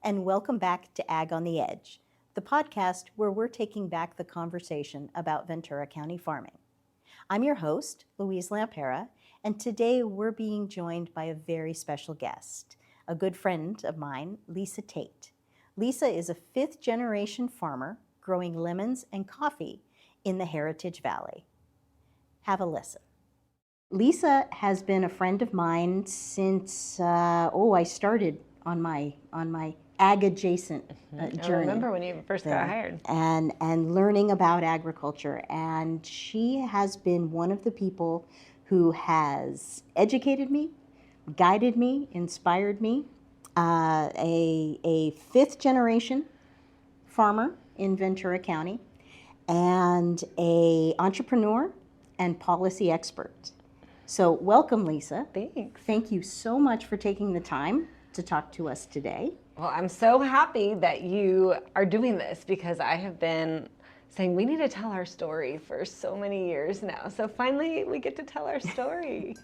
and welcome back to Ag on the Edge, the podcast where we're taking back the conversation about Ventura County farming. I'm your host, Louise Lampera, and today we're being joined by a very special guest, a good friend of mine, Lisa Tate. Lisa is a fifth-generation farmer growing lemons and coffee in the Heritage Valley. Have a listen. Lisa has been a friend of mine since, I started on my ag-adjacent journey. I remember when you first got hired. And learning about agriculture. And she has been one of the people who has educated me, guided me, inspired me. A fifth-generation farmer in Ventura County and an entrepreneur and policy expert. So welcome, Lisa. Thanks. Thank you so much for taking the time to talk to us today. Well, I'm so happy that you are doing this because I have been saying we need to tell our story for so many years now. So finally we get to tell our story.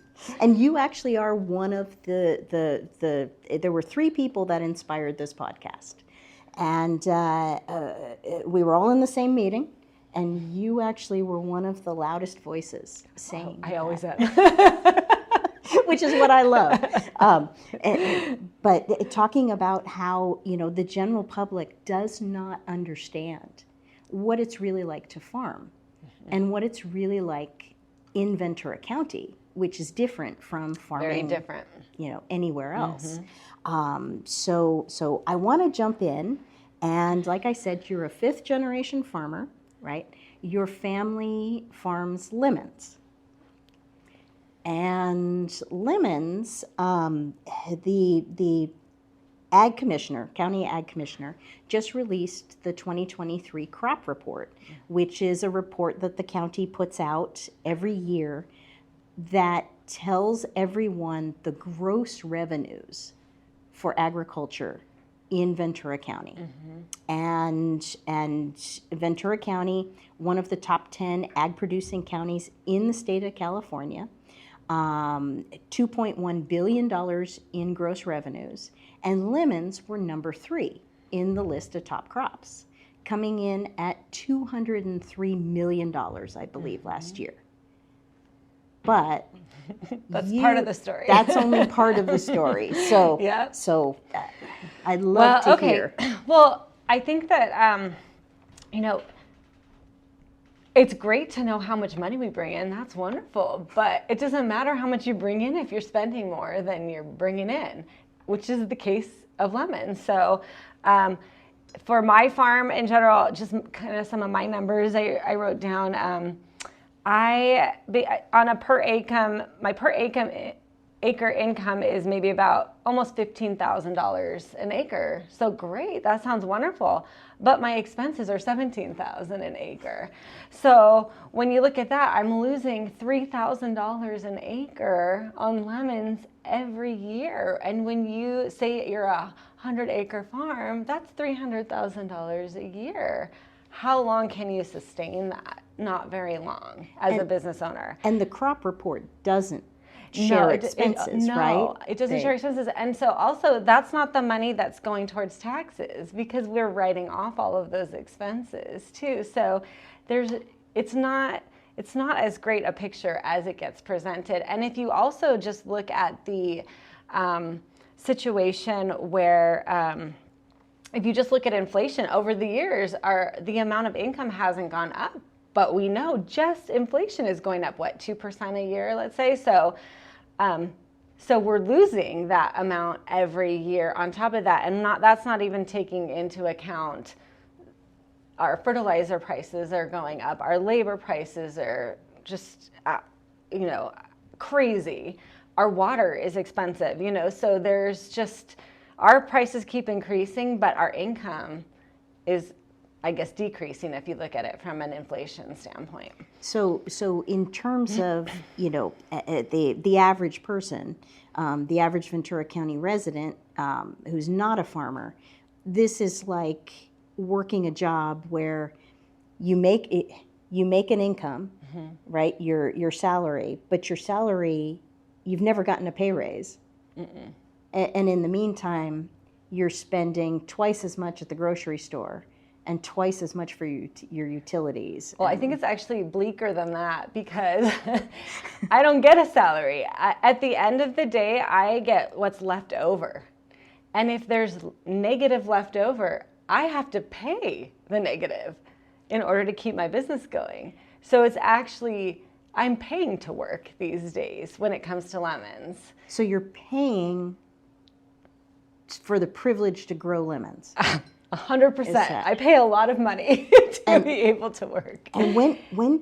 And you actually are one of there were three people that inspired this podcast. And we were all in the same meeting. And you actually were one of the loudest voices saying I always am. Which is what I love. But talking about how, the general public does not understand what it's really like to farm and what it's really like in Ventura County, which is different from farming. Very different. Anywhere else. So I want to jump in. And like I said, you're a fifth generation farmer, right? Your family farms lemons. And lemons, the ag commissioner, county ag commissioner, just released the 2023 crop report, which is a report that the county puts out every year that tells everyone the gross revenues for agriculture in Ventura County. And Ventura County, one of the top 10 ag producing counties in the state of California, $2.1 billion in gross revenues, and lemons were number 3 in the list of top crops, coming in at $203 million, I believe, last year. But that's part of the story. That's only part of the story. So, yeah. So I'd love to hear. Well, I think that, it's great to know how much money we bring in. That's wonderful. But it doesn't matter how much you bring in if you're spending more than you're bringing in, which is the case of lemons. So for my farm in general, just kind of some of my numbers I wrote down. On a per acre, my per acre income is maybe about almost $15,000 an acre. So great, that sounds wonderful. But my expenses are $17,000 an acre. So when you look at that, I'm losing $3,000 an acre on lemons every year. And when you say you're a 100-acre farm, that's $300,000 a year. How long can you sustain that? Not very long as a business owner. And the crop report doesn't share expenses, right? No, it doesn't share expenses. And so also that's not the money that's going towards taxes because we're writing off all of those expenses too. So it's not as great a picture as it gets presented. And if you also just look at the situation where if you just look at inflation over the years, the amount of income hasn't gone up, but we know just inflation is going up, 2% a year, let's say. So we're losing that amount every year on top of that. And that's not even taking into account our fertilizer prices are going up. Our labor prices are just, crazy. Our water is expensive, so there's just, our prices keep increasing, but our income is, I guess, decreasing if you look at it from an inflation standpoint. So in terms of, the average person, the average Ventura County resident who's not a farmer, this is like working a job where you make an income, right? Your salary, but your salary, you've never gotten a pay raise. And in the meantime, you're spending twice as much at the grocery store and twice as much for your utilities. Well, I think it's actually bleaker than that because I don't get a salary. At the end of the day, I get what's left over. And if there's negative left over, I have to pay the negative in order to keep my business going. So it's actually, I'm paying to work these days when it comes to lemons. So you're paying for the privilege to grow lemons. 100%. I pay a lot of money to be able to work. And when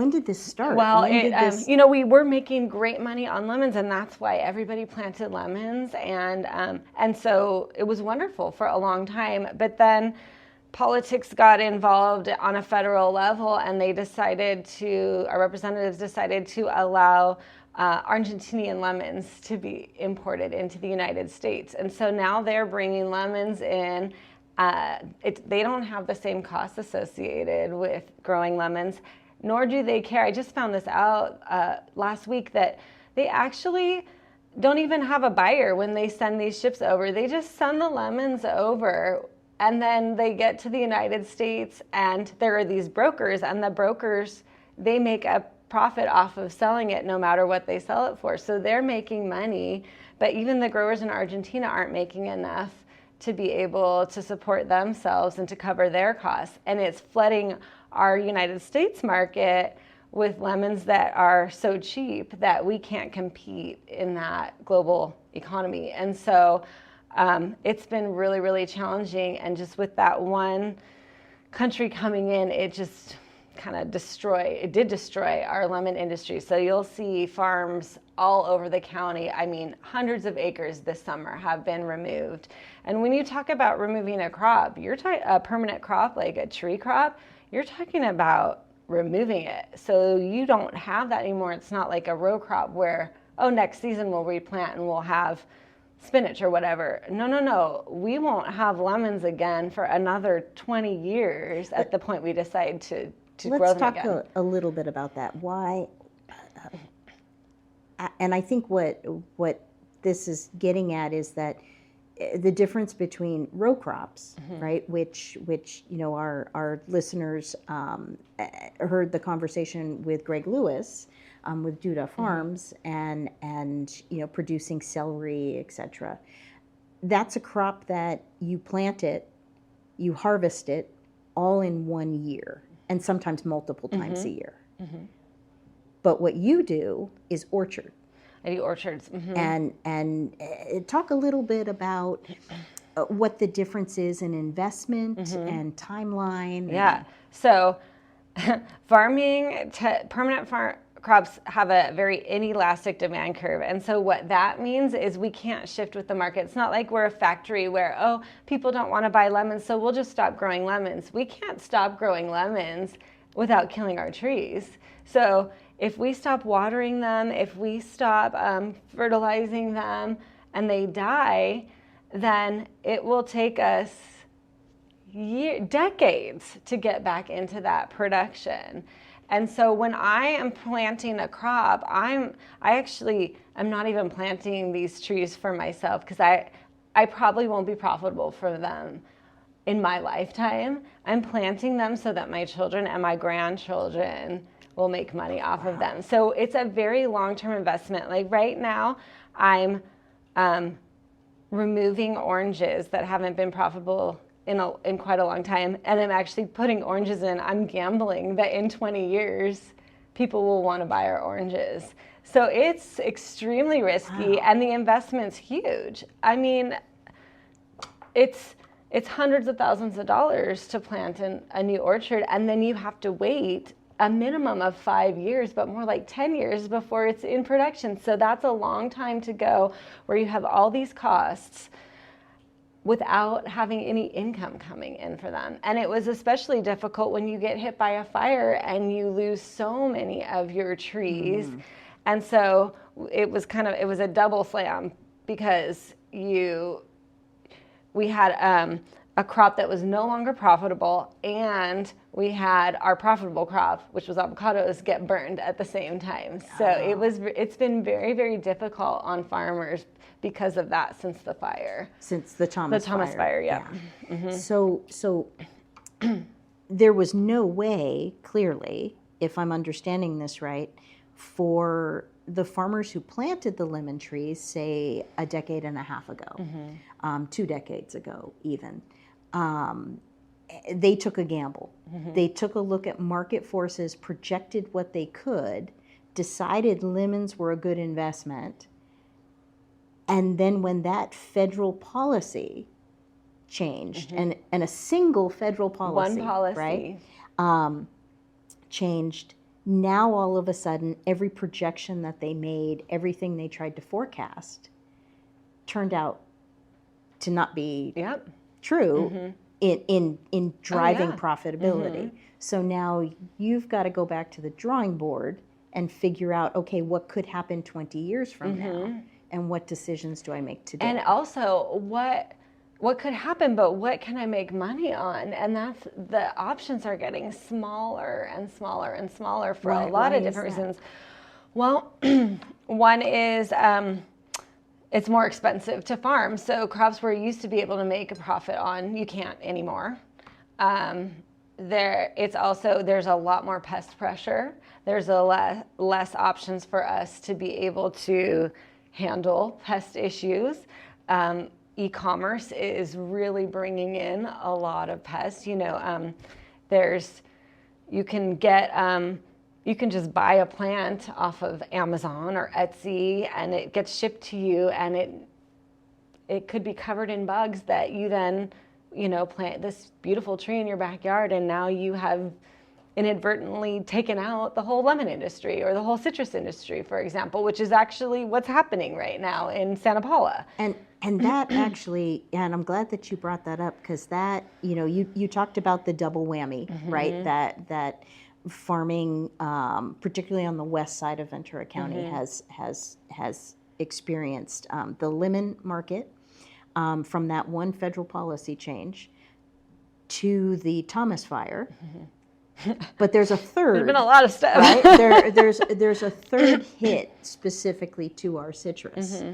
did this start? Well, we were making great money on lemons, and that's why everybody planted lemons, and so it was wonderful for a long time. But then politics got involved on a federal level, and our representatives decided to allow Argentinian lemons to be imported into the United States. And so now they're bringing lemons in. They don't have the same costs associated with growing lemons, nor do they care. I just found this out last week that they actually don't even have a buyer when they send these ships over. They just send the lemons over, and then they get to the United States, and there are these brokers, and the brokers, they make a profit off of selling it no matter what they sell it for. So they're making money, but even the growers in Argentina aren't making enough to be able to support themselves and to cover their costs. And it's flooding our United States market with lemons that are so cheap that we can't compete in that global economy. And so it's been really, really challenging. And just with that one country coming in, it just kind of did destroy our lemon industry. So you'll see farms all over the county. I mean, hundreds of acres this summer have been removed. And when you talk about removing a crop, you're talking a permanent crop like a tree crop, you're talking about removing it. So you don't have that anymore. It's not like a row crop where, next season we'll replant and we'll have spinach or whatever. No. We won't have lemons again for another 20 years at the point we decide to grow them again. Let's talk a little bit about that. Why? And I think what this is getting at is that the difference between row crops, right, which our listeners heard the conversation with Greg Lewis with Duda Farms and producing celery, etc. That's a crop that you plant it, you harvest it all in 1 year, and sometimes multiple times a year. But what you do is orchard. I do orchards. And talk a little bit about what the difference is in investment and timeline. Yeah. So permanent farm crops have a very inelastic demand curve. And so what that means is we can't shift with the market. It's not like we're a factory where, people don't want to buy lemons, so we'll just stop growing lemons. We can't stop growing lemons without killing our trees. So if we stop watering them, if we stop fertilizing them and they die, then it will take us decades to get back into that production. And so when I am planting a crop, I actually am not even planting these trees for myself because I probably won't be profitable for them in my lifetime. I'm planting them so that my children and my grandchildren will make money off of them. So it's a very long-term investment. Like right now, I'm removing oranges that haven't been profitable in quite a long time, and I'm actually putting oranges in. I'm gambling that in 20 years, people will want to buy our oranges. So it's extremely risky, and the investment's huge. I mean, it's hundreds of thousands of dollars to plant a new orchard, and then you have to wait a minimum of 5 years, but more like 10 years before it's in production. So that's a long time to go where you have all these costs without having any income coming in for them. And it was especially difficult when you get hit by a fire and you lose so many of your trees. And so it was a double slam because we had a crop that was no longer profitable, and we had our profitable crop, which was avocados, get burned at the same time. So it's been very, very difficult on farmers because of that since the fire. Since the Thomas fire, yeah. Mm-hmm. So there was no way, clearly, if I'm understanding this right, for the farmers who planted the lemon trees, say a decade and a half ago, 2 decades ago even, they took a gamble. They took a look at market forces, projected what they could, decided lemons were a good investment, and then when that federal policy changed, and a single federal policy, one policy, right, changed, now all of a sudden every projection that they made, everything they tried to forecast, turned out to not be true in driving profitability. So now you've got to go back to the drawing board and figure out, okay, what could happen 20 years from now, and what decisions do I make today? And also, what could happen, but what can I make money on? And that's, the options are getting smaller and smaller and smaller for a lot of different reasons. Well, one is it's more expensive to farm. So crops where you used to be able to make a profit on, you can't anymore. There's a lot more pest pressure. There's less options for us to be able to handle pest issues. E-commerce is really bringing in a lot of pests. You can just buy a plant off of Amazon or Etsy, and it gets shipped to you, and it could be covered in bugs that you then, plant this beautiful tree in your backyard, and now you have inadvertently taken out the whole lemon industry or the whole citrus industry, for example, which is actually what's happening right now in Santa Paula. And that actually, and I'm glad that you brought that up, because that, you talked about the double whammy, right? That farming, particularly on the west side of Ventura County, has experienced the lemon market from that one federal policy change to the Thomas fire. But there's a third. There's been a lot of stuff. Right? There's a third hit specifically to our citrus.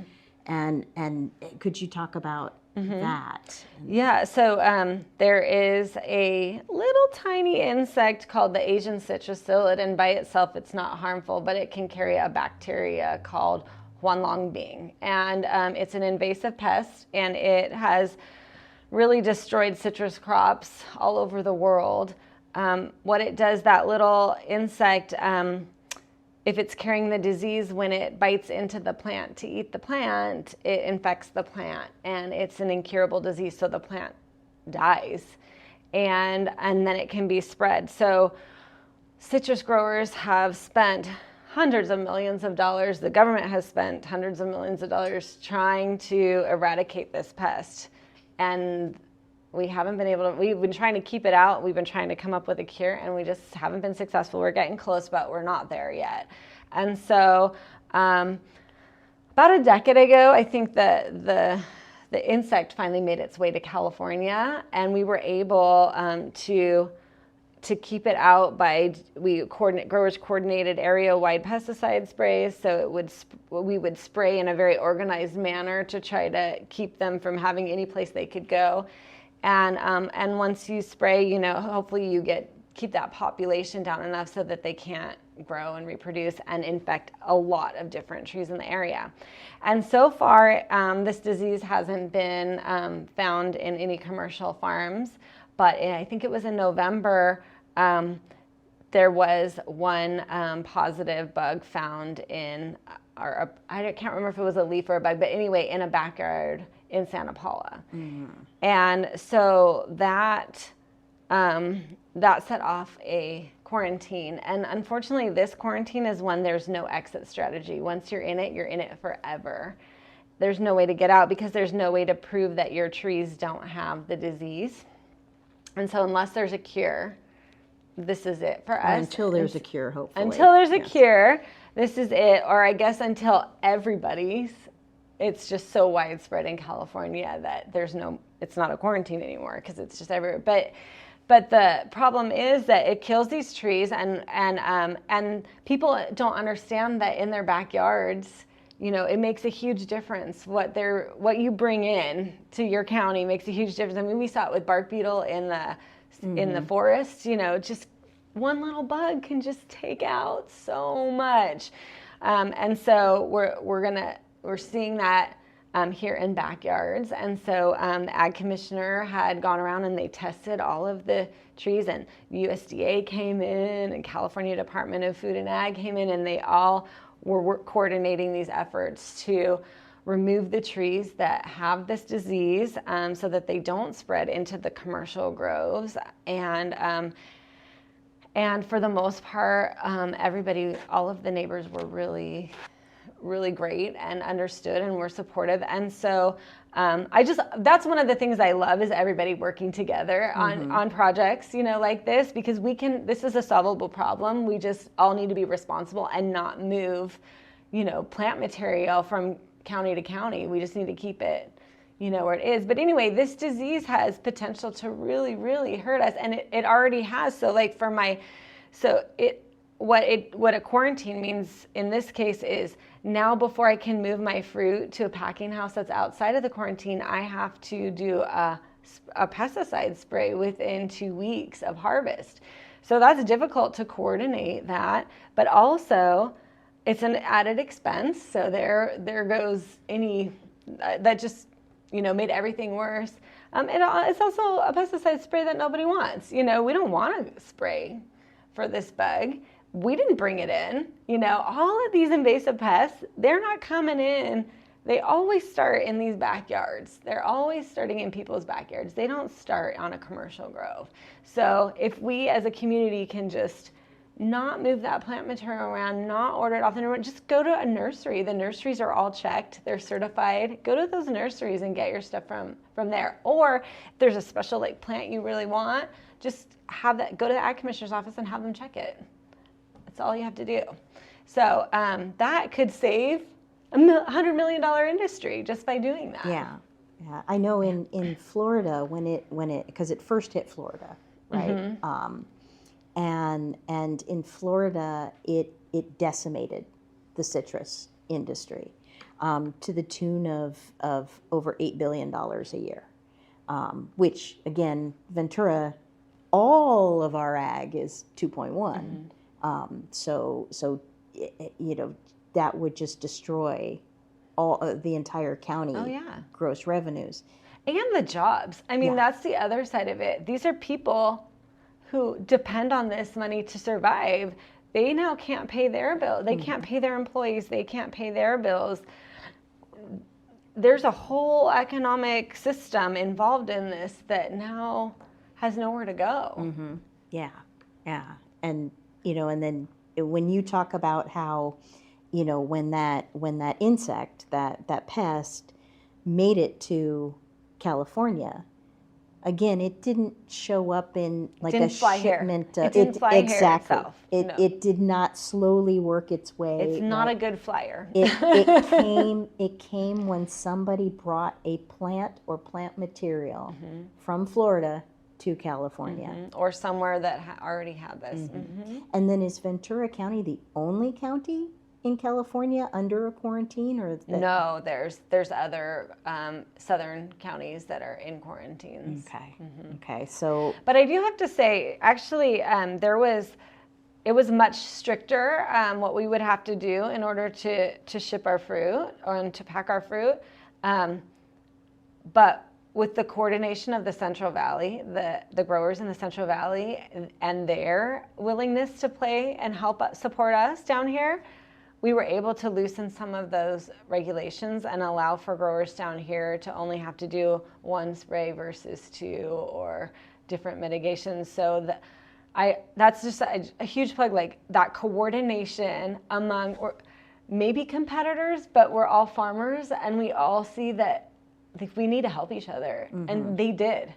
And could you talk about that? Yeah, so there is a little tiny insect called the Asian citrus psyllid, and by itself it's not harmful, but it can carry a bacteria called huanglongbing. And it's an invasive pest, and it has really destroyed citrus crops all over the world. What it does, that little insect, if it's carrying the disease, when it bites into the plant to eat the plant, it infects the plant, and it's an incurable disease, so the plant dies, and then it can be spread. So citrus growers have spent hundreds of millions of dollars, the government has spent hundreds of millions of dollars trying to eradicate this pest, and we haven't been able to. We've been trying to keep it out. We've been trying to come up with a cure, and we just haven't been successful. We're getting close, but we're not there yet. And so about a decade ago, I think the insect finally made its way to California, and we were able to keep it out by growers coordinated area-wide pesticide sprays. So we would spray in a very organized manner to try to keep them from having any place they could go. And once you spray, hopefully you keep that population down enough so that they can't grow and reproduce and infect a lot of different trees in the area. And so far, this disease hasn't been found in any commercial farms, but I think it was in November, there was one positive bug found in I can't remember if it was a leaf or a bug, but anyway, in a backyard in Santa Paula. And so that set off a quarantine. And unfortunately, this quarantine is when there's no exit strategy. Once you're in it forever. There's no way to get out, because there's no way to prove that your trees don't have the disease. And so unless there's a cure, this is it for us. Until there's a cure, hopefully. Until there's a cure, this is it. Or I guess until it's just so widespread in California that there's no it's not a quarantine anymore because it's just everywhere. But the problem is that it kills these trees, and people don't understand that in their backyards, it makes a huge difference. What you bring in to your county makes a huge difference. I mean, we saw it with bark beetle in the forest. Just one little bug can just take out so much, and so we're seeing that here in backyards. And so the ag commissioner had gone around and they tested all of the trees, and USDA came in and California Department of Food and Ag came in, and they all were coordinating these efforts to remove the trees that have this disease so that they don't spread into the commercial groves. And for the most part, everybody, all of the neighbors were really great and understood and were supportive. And so that's one of the things I love, is everybody working together on projects, like this, because this is a solvable problem. We just all need to be responsible and not move, plant material from county to county. We just need to keep it, where it is. But anyway, this disease has potential to really, really hurt us. And it already has. So what a quarantine means in this case is, now before I can move my fruit to a packing house that's outside of the quarantine, I have to do a pesticide spray within 2 weeks of harvest. So that's difficult to coordinate that, but also it's an added expense. So there goes that just, made everything worse. It's also a pesticide spray that nobody wants. We don't want to spray for this bug. We didn't bring it in. All of these invasive pests, they're not coming in. They always start in these backyards. They're always starting in people's backyards. They don't start on a commercial grove. So if we as a community can just not move that plant material around, not order it off the nursery, just go to a nursery. The nurseries are all checked. They're certified. Go to those nurseries and get your stuff from there. Or if there's a special plant you really want, just go to the ag commissioner's office and have them check it. That's all you have to do. So that could save $100 million industry just by doing that. Yeah. I know in Florida because it first hit Florida, right? And in Florida it decimated the citrus industry to the tune of over $8 billion a year, which again, Ventura, all of our ag is 2.1. So that would just destroy all the entire county gross revenues. And the jobs. I mean, that's the other side of it. These are people who depend on this money to survive. They now can't pay their bill. They can't pay their employees. They can't pay their bills. There's a whole economic system involved in this that now has nowhere to go. Yeah. And and then when you talk about how, when that insect, that pest made it to California, again, it didn't show up in a shipment. It didn't fly here itself. It did not slowly work its way. It's not a good flyer. It came when somebody brought a plant or plant material from Florida to California. Or somewhere that already had this. And then is Ventura County the only county in California under a quarantine? No, there's other southern counties that are in quarantines. Okay. So, but I do have to say, actually, it was much stricter what we would have to do in order to ship our fruit and to pack our fruit. But with the coordination of the Central Valley, the growers in the Central Valley and their willingness to play and help support us down here, we were able to loosen some of those regulations and allow for growers down here to only have to do one spray versus two, or different mitigations. So that's just a huge plug, that coordination among, or maybe competitors, but we're all farmers and we all see that we need to help each other, and they did.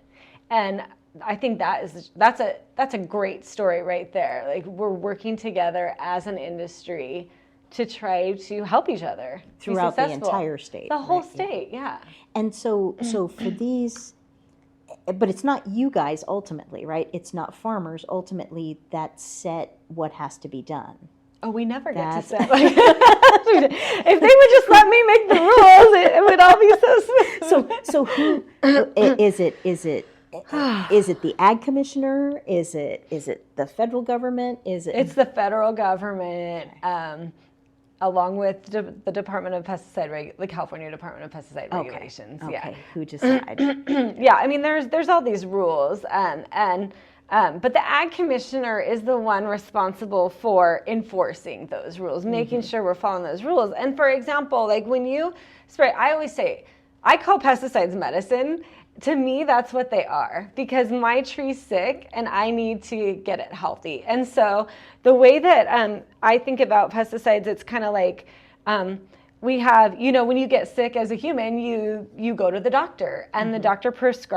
And I think that's a great story right there. We're working together as an industry to try to help each other throughout the entire state. The whole state, yeah. And so for these but it's not you guys ultimately, right? It's not farmers ultimately that set what has to be done. Oh, we never get to set. Like, if they would just let me make the rules, it would all be so smooth. So who is it? Is it the ag commissioner? Is it the federal government? It's the federal government, along with the Department of Pesticide, the California Department of Pesticide Regulations. Okay. Yeah. Who decide? Yeah, I mean, there's all these rules, but the ag commissioner is the one responsible for enforcing those rules, making sure we're following those rules. And for example, like when you spray, I always say, I call pesticides medicine. To me, that's what they are, because my tree's sick and I need to get it healthy. And so the way that I think about pesticides, it's kind of like we have, when you get sick as a human, you go to the doctor, and the doctor looks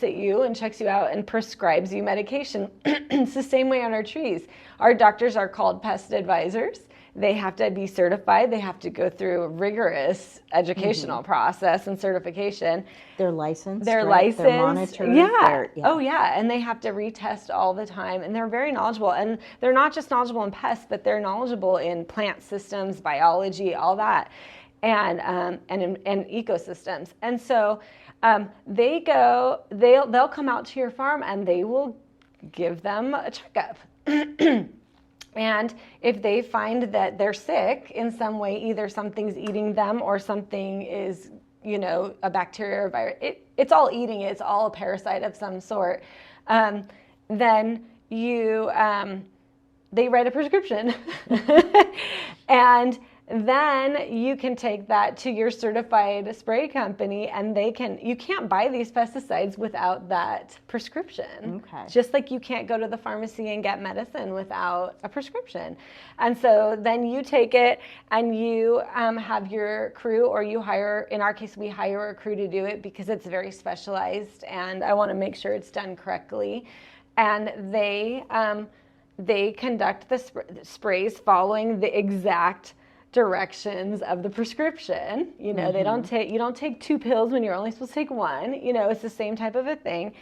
at you and checks you out and prescribes you medication. It's the same way on our trees. Our doctors are called pest advisors. They have to be certified. They have to go through a rigorous educational process and certification. They're licensed. They're right? licensed. They're monitored. Yeah. Oh, yeah. And they have to retest all the time. And they're very knowledgeable. And they're not just knowledgeable in pests, but they're knowledgeable in plant systems, biology, all that, and ecosystems. And so they'll come out to your farm and they will give them a checkup. And if they find that they're sick in some way, either something's eating them or something is, a bacteria or virus, it's all eating it, it's all a parasite of some sort, then they write a prescription. And then you can take that to your certified spray company, and you can't buy these pesticides without that prescription. Okay. Just like you can't go to the pharmacy and get medicine without a prescription. And so then you take it and you have your crew, or you hire, in our case, we hire a crew to do it because it's very specialized and I want to make sure it's done correctly. And they conduct the sprays following the exact directions of the prescription. You don't take 2 pills when you're only supposed to take 1. It's the same type of a thing.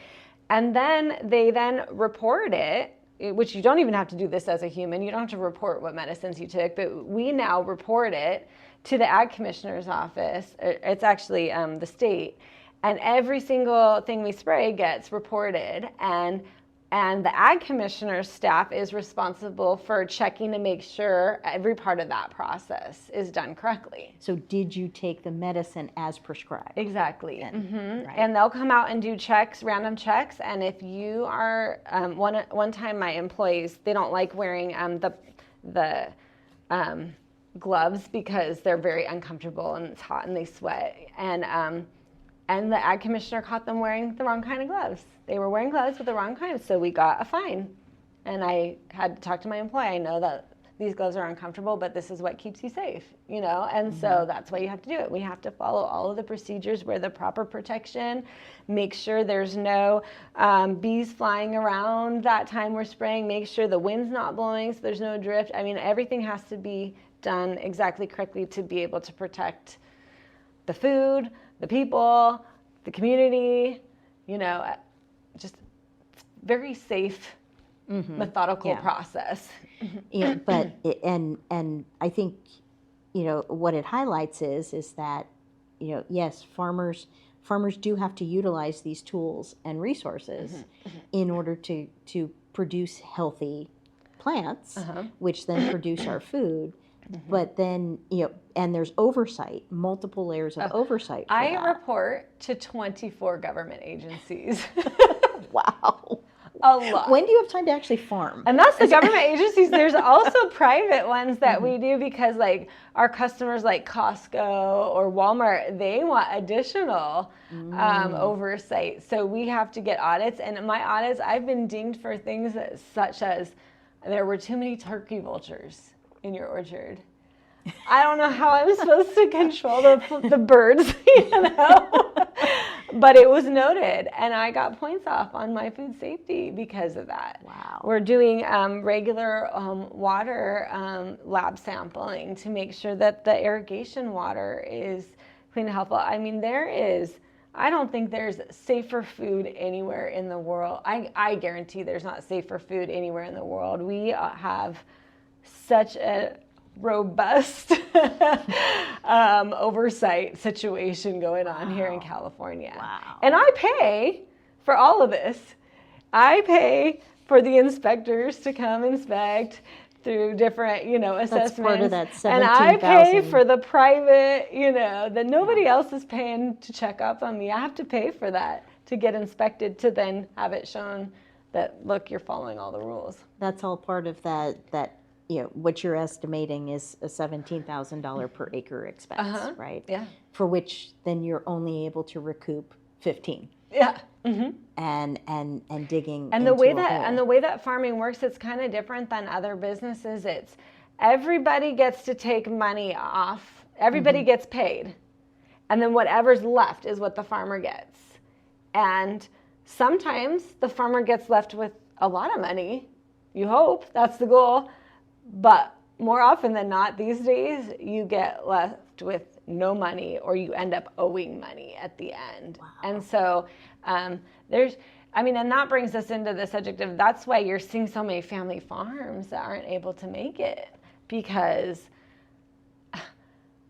And then they report it, which you don't even have to do this as a human. You don't have to report what medicines you took, but we now report it to the ag commissioner's office. It's actually the state. And every single thing we spray gets reported, and the ag commissioner's staff is responsible for checking to make sure every part of that process is done correctly. So did you take the medicine as prescribed? Exactly. Right. And they'll come out and do checks, random checks. And if you are, one time my employees, they don't like wearing the gloves because they're very uncomfortable and it's hot and they sweat. And the ag commissioner caught them wearing the wrong kind of gloves. They were wearing gloves with the wrong kind, so we got a fine. And I had to talk to my employee. I know that these gloves are uncomfortable, but this is what keeps you safe, And so that's why you have to do it. We have to follow all of the procedures, wear the proper protection, make sure there's no bees flying around that time we're spraying, make sure the wind's not blowing so there's no drift. I mean, everything has to be done exactly correctly to be able to protect the food, the people, the community, just very safe, methodical process. Yeah, but and I think what it highlights is that yes, farmers do have to utilize these tools and resources in order to produce healthy plants, which then produce our food. But then, and there's oversight, multiple layers of oversight for I that. report to 24 government agencies. Wow. A lot. When do you have time to actually farm? And that's the government agencies. There's also private ones that we do because like our customers like Costco or Walmart, they want additional oversight. So we have to get audits. And in my audits, I've been dinged for things such as there were too many turkey vultures in your orchard. I don't know how I'm supposed to control the birds, but it was noted, and I got points off on my food safety because of that. Wow. We're doing regular water lab sampling to make sure that the irrigation water is clean and healthful. I mean, there is I don't think there's safer food anywhere in the world. I guarantee there's not safer food anywhere in the world. We have such a robust oversight situation going on here in California. Wow. And I pay for all of this. I pay for the inspectors to come inspect through different, assessments. That's part of that $17,000. And I pay for the private, that nobody else is paying to check up on me. I have to pay for that to get inspected, to then have it shown that, look, you're following all the rules. That's all part of that what you're estimating is a $17,000 per acre expense, right? Yeah. For which then you're only able to recoup 15. Yeah. Mm-hmm. And digging and into the way that farming works, it's kind of different than other businesses. It's everybody gets to take money off. Everybody gets paid, and then whatever's left is what the farmer gets. And sometimes the farmer gets left with a lot of money. You hope that's the goal, but more often than not these days you get left with no money, or you end up owing money at the end. Wow. And so and that brings us into the subject of, that's why you're seeing so many family farms that aren't able to make it, because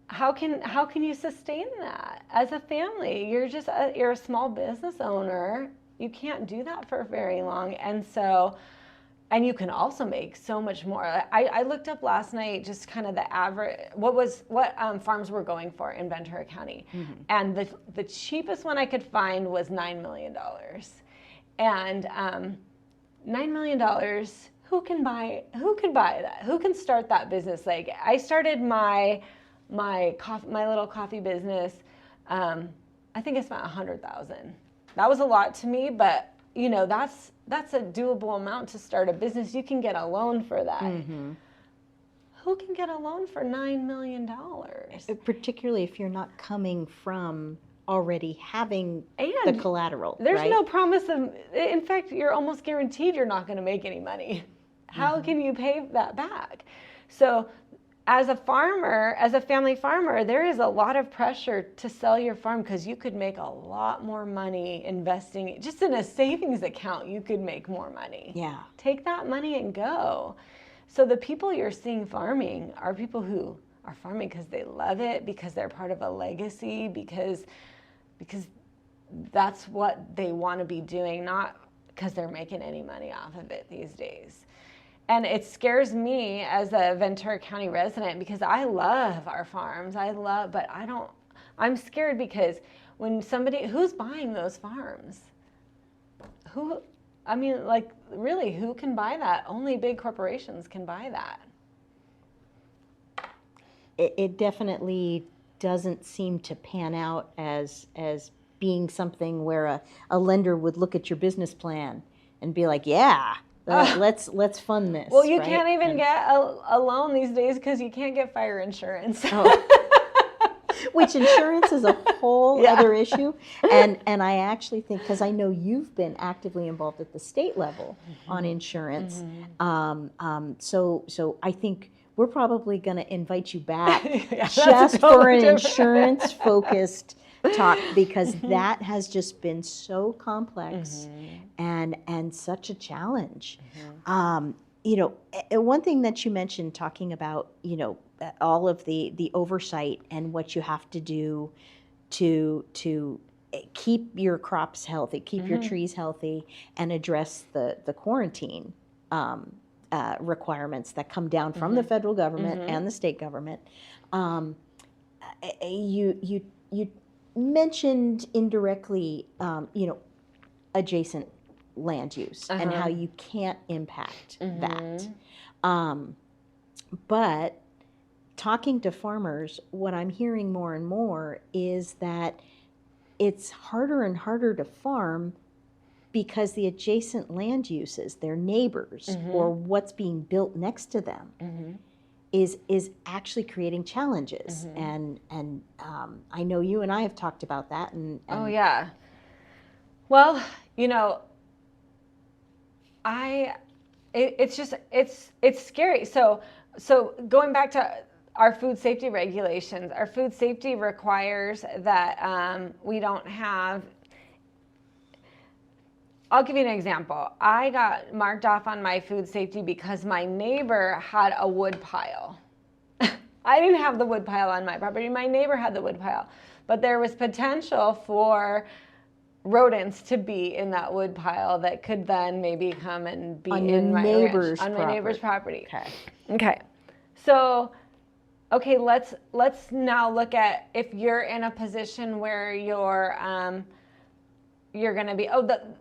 how can you sustain that as a family? You're a small business owner. You can't do that for very long. And you can also make so much more. I looked up last night just kind of the average, what farms were going for in Ventura County. Mm-hmm. And the cheapest one I could find was $9 million. And $9 million, who can buy that? Who can start that business? Like, I started my little coffee business, I think I spent $100,000. That was a lot to me, but that's a doable amount to start a business. You can get a loan for that. Mm-hmm. Who can get a loan for $9 million? Particularly if you're not coming from already having the collateral. There's no promise of, in fact, you're almost guaranteed you're not going to make any money. How can you pay that back? So as a farmer, as a family farmer, there is a lot of pressure to sell your farm, because you could make a lot more money investing. Just in a savings account, you could make more money. Yeah. Take that money and go. So the people you're seeing farming are people who are farming because they love it, because they're part of a legacy, because that's what they want to be doing, not because they're making any money off of it these days. And it scares me as a Ventura County resident, because I love our farms. But I'm scared, because when who's buying those farms? Really, who can buy that? Only big corporations can buy that. It definitely doesn't seem to pan out as being something where a lender would look at your business plan and be like, yeah, let's fund this. Well, you can't even get a loan these days, because you can't get fire insurance. Which insurance is a whole other issue. And I actually think, because I know you've been actively involved at the state level on insurance, so I think we're probably going to invite you back just for an insurance-focused talk, because that has just been so complex and such a challenge. One thing that you mentioned, talking about, all of the oversight and what you have to do to keep your crops healthy, keep your trees healthy, and address the quarantine requirements that come down from the federal government and the state government. You mentioned indirectly, adjacent land use and how you can't impact that. But talking to farmers, what I'm hearing more and more is that it's harder and harder to farm, because the adjacent land uses, their neighbors, or what's being built next to them, is actually creating challenges. And I know you and I have talked about that. And oh yeah. Well, it's scary. So going back to our food safety regulations. Our food safety requires that we don't have. I'll give you an example. I got marked off on my food safety because my neighbor had a wood pile. I didn't have the wood pile on my property. My neighbor had the wood pile. But there was potential for rodents to be in that wood pile that could then maybe come and be in my neighbor's property. Okay. So, let's now look at if you're in a position where you're going to be,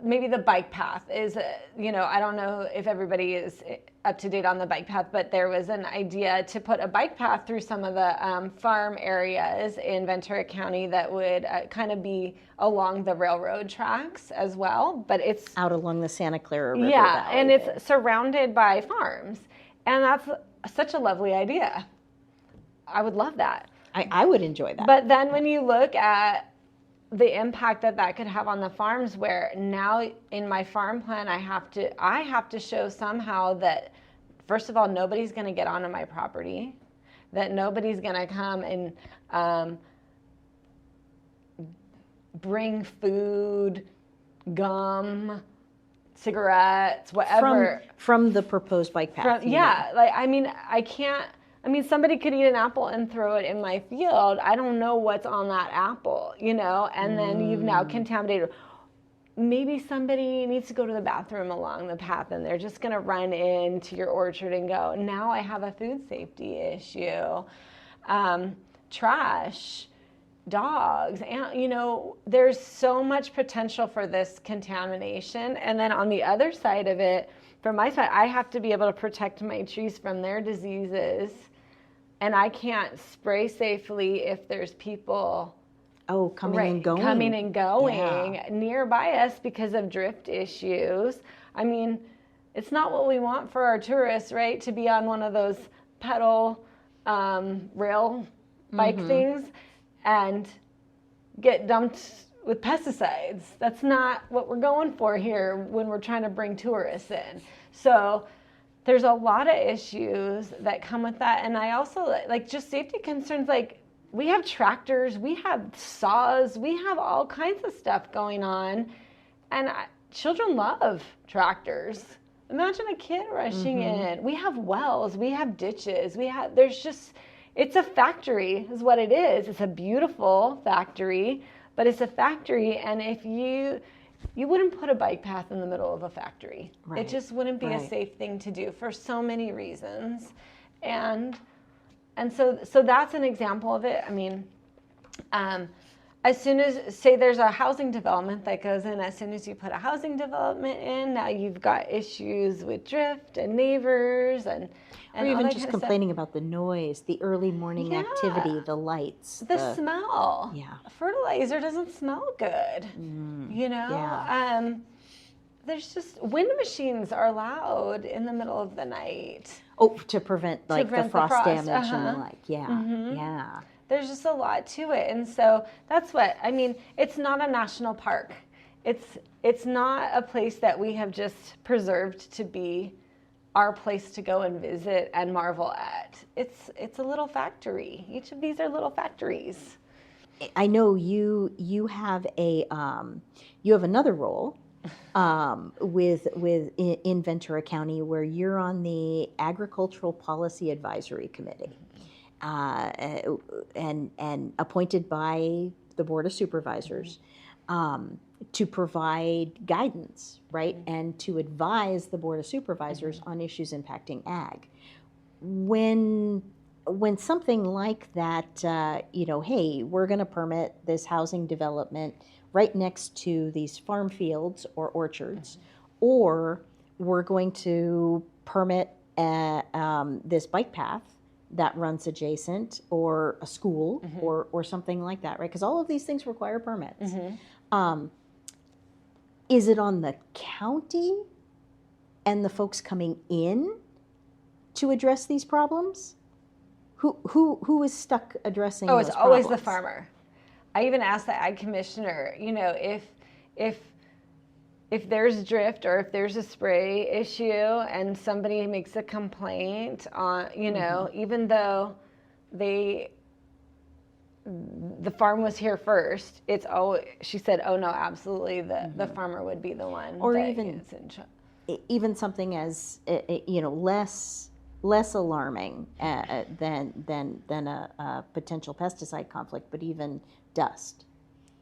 maybe the bike path is, I don't know if everybody is up to date on the bike path, but there was an idea to put a bike path through some of the farm areas in Ventura County that would kind of be along the railroad tracks as well, but it's out along the Santa Clara River Valley, and it's there. Surrounded by farms, and that's such a lovely idea. I would love that. I would enjoy that. But then when you look at the impact that could have on the farms, where now in my farm plan I have to show somehow that, first of all, nobody's going to get onto my property, that nobody's going to come and bring food, gum, cigarettes, whatever from the proposed bike path. Somebody could eat an apple and throw it in my field. I don't know what's on that apple, and then you've now contaminated. Maybe somebody needs to go to the bathroom along the path and they're just going to run into your orchard and go, now I have a food safety issue. Trash, dogs, and, there's so much potential for this contamination. And then on the other side of it, from my side, I have to be able to protect my trees from their diseases. And I can't spray safely if there's people coming and going nearby us because of drift issues. I mean, it's not what we want for our tourists, right? To be on one of those pedal rail bike things and get dumped with pesticides. That's not what we're going for here when we're trying to bring tourists in. So there's a lot of issues that come with that. And I also like just safety concerns. Like, we have tractors, we have saws, we have all kinds of stuff going on. And children love tractors. Imagine a kid rushing in. We have wells, we have ditches, it's a factory is what it is. It's a beautiful factory, but it's a factory. And if you wouldn't put a bike path in the middle of a factory. Right. It just wouldn't be a safe thing to do for so many reasons. And so that's an example of it. I mean, as soon as, say there's a housing development that goes in, as soon as you put a housing development in, now you've got issues with drift and neighbors and or even just complaining about the noise, the early morning activity, the lights. The smell. Yeah. Fertilizer doesn't smell good, Yeah. There's just, wind machines are loud in the middle of the night. Oh, to prevent the frost damage and the like. Yeah, yeah. There's just a lot to it. And so that's what, I mean, it's not a national park. It's not a place that we have just preserved to be our place to go and visit and marvel at. It's a little factory. Each of these are little factories. I know you have another role in Ventura County where you're on the Agricultural Policy Advisory Committee, and appointed by the Board of Supervisors to provide guidance, right, and to advise the Board of Supervisors on issues impacting ag. When something like that, hey, we're going to permit this housing development right next to these farm fields or orchards, or we're going to permit this bike path that runs adjacent, or a school, or something like that, right? Because all of these things require permits. Is it on the county and the folks coming in to address these problems? Who is stuck addressing those problems? Oh, it's always the farmer. I even asked the ag commissioner, if there's drift or if there's a spray issue and somebody makes a complaint on, even though the farm was here first. She said, oh no, absolutely, the farmer would be the one. Or that even is in charge. Even something as less alarming than a potential pesticide conflict, but even dust.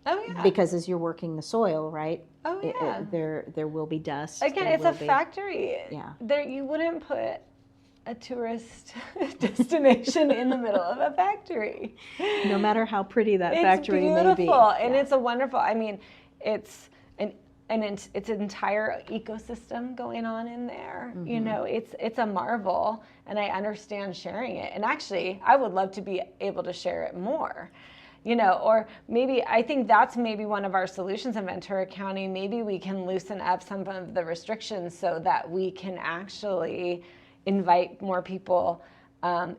Oh yeah. Because as you're working the soil, right? Oh yeah. There will be dust. Again, it's a factory. Yeah. There, you wouldn't put a tourist destination in the middle of a factory. No matter how pretty that factory may be. It's beautiful, and it's a wonderful. I mean, it's it's an entire ecosystem going on in there. Mm-hmm. You know, it's a marvel, and I understand sharing it. And actually, I would love to be able to share it more. You know, or maybe I think that's maybe one of our solutions in Ventura County. Maybe we can loosen up some of the restrictions so that we can actually invite more people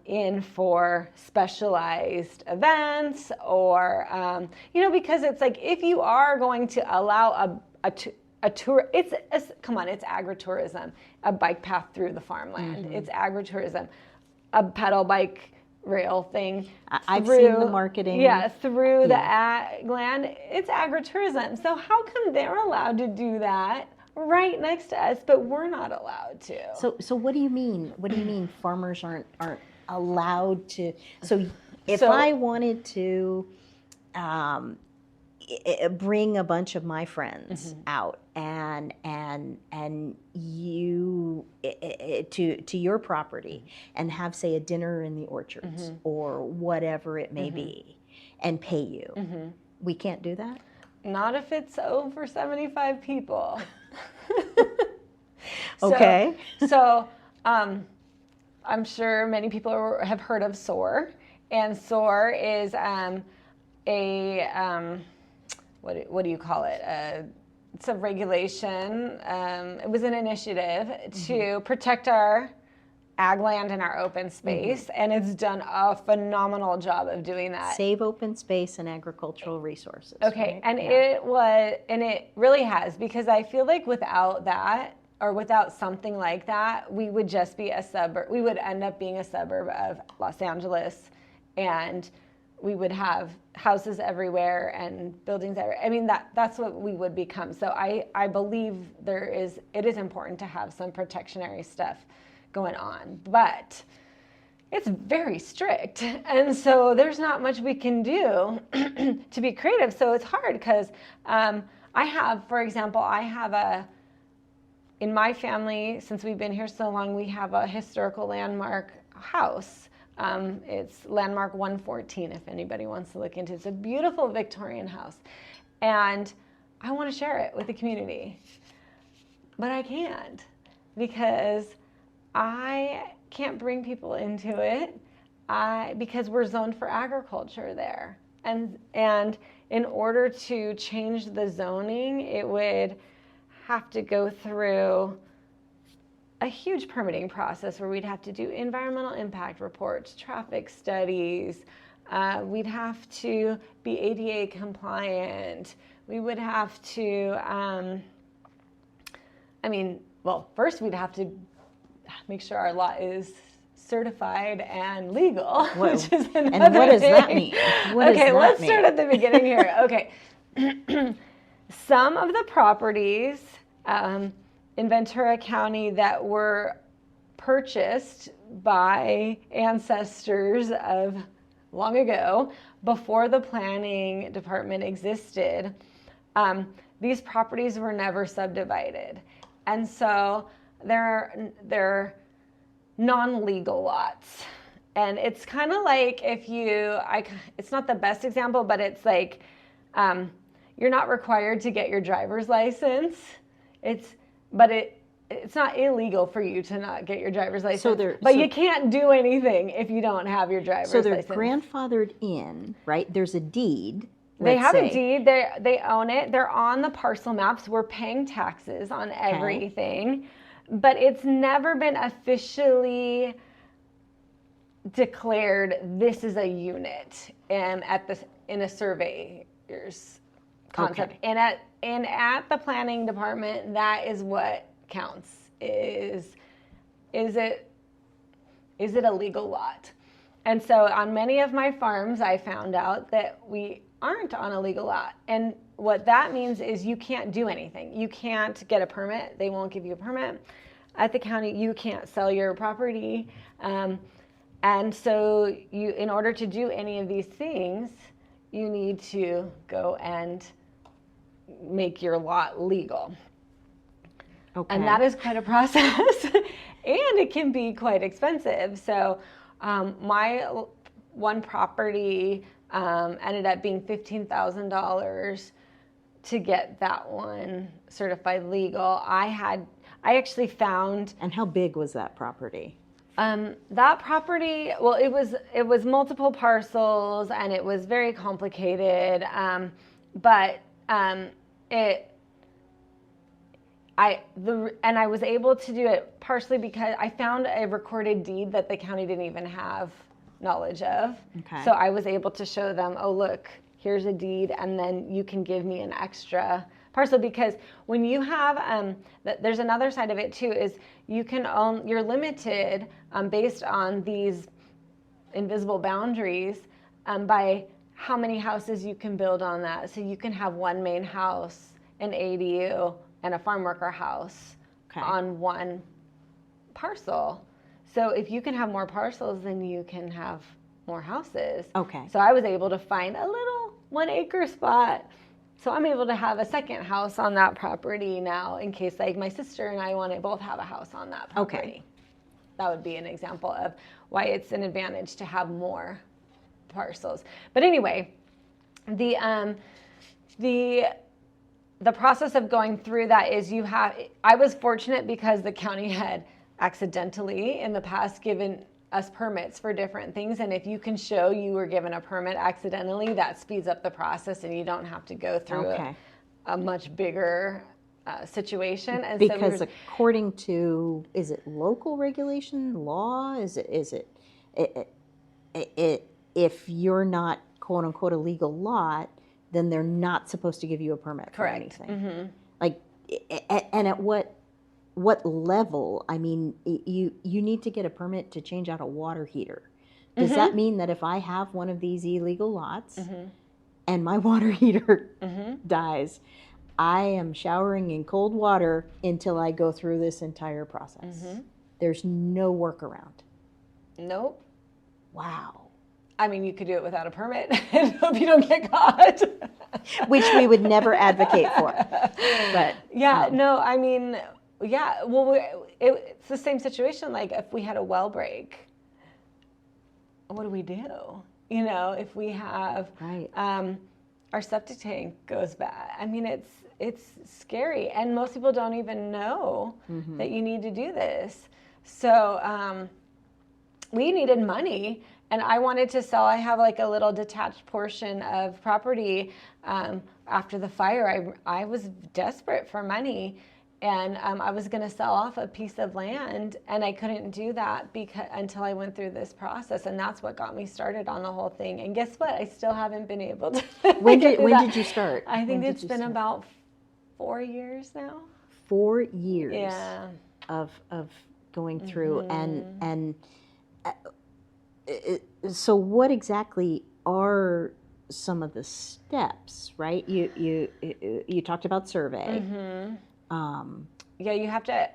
in for specialized events, or because it's like, if you are going to allow a tour, it's agritourism, a bike path through the farmland. Mm-hmm. It's agritourism, a pedal bike rail thing. I've seen the marketing. Yeah, through the ag land. It's agritourism. So how come they're allowed to do that right next to us, but we're not allowed to? So what do you mean? What do you mean farmers aren't allowed to? So if I wanted to bring a bunch of my friends out and you to your property and have, say, a dinner in the orchards or whatever it may be, and pay you, we can't do that? Not if it's over 75 people. Okay. So I'm sure many people have heard of SOAR, and SOAR is what do you call it? It's a regulation. It was an initiative to protect our ag land and our open space, and it's done a phenomenal job of doing that. Save open space and agricultural resources. Okay, right? and it really has, because I feel like without that, or without something like that, we would just be a suburb. We would end up being a suburb of Los Angeles, and we would have houses everywhere and buildings everywhere. I mean, that's what we would become. So I believe it is important to have some protectionary stuff going on, but it's very strict. And so there's not much we can do to be creative. So it's hard, because for example, in my family, since we've been here so long, we have a historical landmark house. It's landmark 114, if anybody wants to look into it. It's a beautiful Victorian house, and I want to share it with the community, but I can't, because I can't bring people into it because we're zoned for agriculture there, and in order to change the zoning, it would have to go through a huge permitting process where we'd have to do environmental impact reports, traffic studies. We'd have to be ADA compliant. We would have to, first we'd have to make sure our lot is certified and legal, which is another thing. And what does that mean? Let's start at the beginning here. Okay. Some of the properties in Ventura County that were purchased by ancestors of long ago, before the planning department existed, these properties were never subdivided. And so they're non-legal lots. And it's kind of like it's not the best example, but it's like you're not required to get your driver's license. But it's not illegal for you to not get your driver's license. But you can't do anything if you don't have your driver's license. So they're grandfathered in, right? There's a deed. They have a deed. They own it. They're on the parcel maps. We're paying taxes on everything. But it's never been officially declared this is a unit in a surveyor's concept. Okay. And at the planning department, that is what counts. Is it a legal lot? And so on many of my farms, I found out that we aren't on a legal lot. And what that means is you can't do anything. You can't get a permit. They won't give you a permit at the county. You can't sell your property. And so in order to do any of these things, you need to go and make your lot legal. Okay. And that is quite a process. And it can be quite expensive. So my one property ended up being $15,000 to get that one certified legal. I actually found. And how big was that property? That property, well, it was multiple parcels and it was very complicated. But I was able to do it partially because I found a recorded deed that the county didn't even have knowledge of. Okay. So I was able to show them, oh, look, here's a deed, and then you can give me an extra parcel. Because when you have, there's another side of it too, is you're limited based on these invisible boundaries by how many houses you can build on that. So you can have one main house, an ADU, and a farm worker house on one parcel. So if you can have more parcels, then you can have more houses. Okay. So I was able to find a little 1 acre spot. So I'm able to have a second house on that property now in case like my sister and I want to both have a house on that property. Okay. That would be an example of why it's an advantage to have more parcels. But anyway, the process of going through that is I was fortunate because the county had accidentally in the past given us permits for different things. And if you can show you were given a permit accidentally, that speeds up the process and you don't have to go through a much bigger situation. And because so according to, is it local regulation, law? Is it if you're not quote unquote a legal lot, then they're not supposed to give you a permit for anything. Mm-hmm. Like, and at what level? I mean, you need to get a permit to change out a water heater. Does mm-hmm. that mean that if I have one of these illegal lots mm-hmm. and my water heater mm-hmm. dies, I am showering in cold water until I go through this entire process? Mm-hmm. There's no workaround. Nope. Wow. I mean, you could do it without a permit and hope you don't get caught. Which we would never advocate for. But yeah, no, I mean, yeah, well, it's the same situation. Like if we had a well break, what do we do? You know, if we have our septic tank goes bad. I mean, it's scary, and most people don't even know mm-hmm. that you need to do this. So we needed money. And I wanted to sell. I have like a little detached portion of property after the fire. I was desperate for money, and I was going to sell off a piece of land, and I couldn't do that until I went through this process, and that's what got me started on the whole thing. And guess what? I still haven't been able to. When did you start? I think it's been about 4 years now. 4 years. Yeah. Of going through mm-hmm. and. So what exactly are some of the steps, right? You talked about survey. Mm-hmm. Yeah, you have to,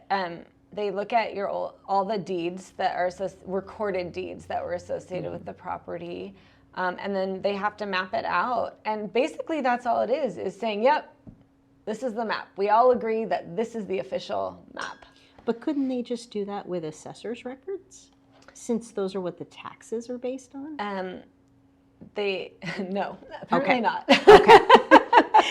they look at all the deeds that are recorded deeds that were associated mm-hmm. with the property. And then they have to map it out. And basically that's all it is saying, yep, this is the map. We all agree that this is the official map. But couldn't they just do that with assessor's records? Since those are what the taxes are based on? No, apparently not. Okay.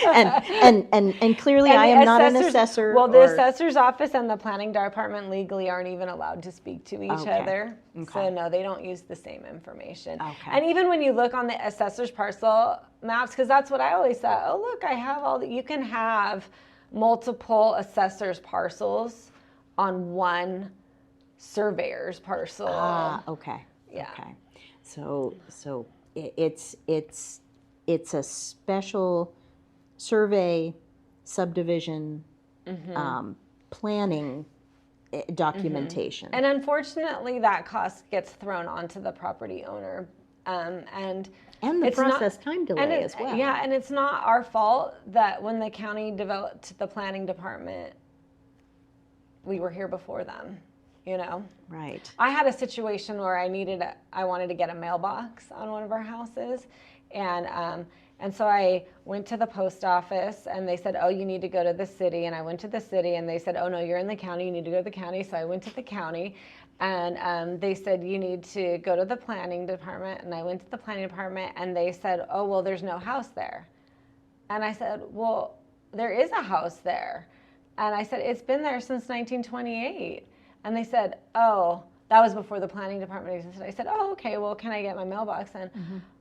and clearly I am not an assessor. Well, the assessor's office and the planning department legally aren't even allowed to speak to each other. Okay. So no, they don't use the same information. Okay. And even when you look on the assessor's parcel maps, because that's what I always thought, oh look, I have you can have multiple assessor's parcels on one surveyor's parcel. Okay. Yeah. Okay. So it's a special survey subdivision mm-hmm. Planning documentation. And unfortunately, that cost gets thrown onto the property owner. And the process time delay as well. Yeah, and it's not our fault that when the county developed the planning department, we were here before them, you know? Right. I had a situation where I wanted to get a mailbox on one of our houses, and so I went to the post office, and they said, oh, you need to go to the city. And I went to the city, and they said, oh, no, you're in the county. You need to go to the county. So I went to the county, and they said, you need to go to the planning department. And I went to the planning department, and they said, oh, well, there's no house there. And I said, well, there is a house there. And I said, it's been there since 1928. And they said, oh, that was before the planning department existed. I said, oh, okay, well, can I get my mailbox in?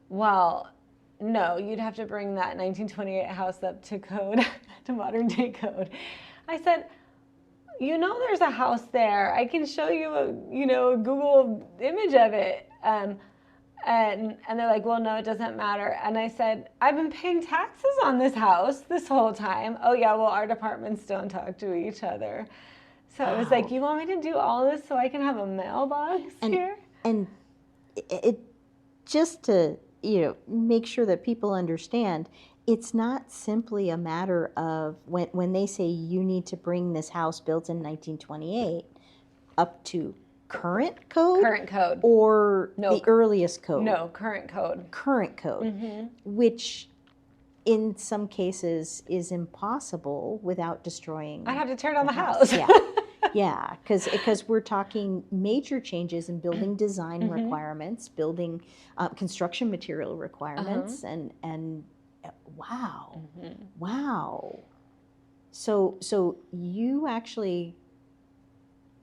Well, no, you'd have to bring that 1928 house up to code, to modern day code. I said, you know, there's a house there. I can show you a Google image of it. And they're like, well, no, it doesn't matter. And I said, I've been paying taxes on this house this whole time. Oh yeah, well, our departments don't talk to each other. So I was like, you want me to do all this so I can have a mailbox here? And it just to make sure that people understand, it's not simply a matter of when they say you need to bring this house built in 1928 up to current code? Current code. Or the earliest code? No, current code. Current code, which in some cases is impossible without destroying. I'd have to tear down the house. Yeah. Yeah, because we're talking major changes in building design requirements, building construction material requirements, and wow, wow. So you actually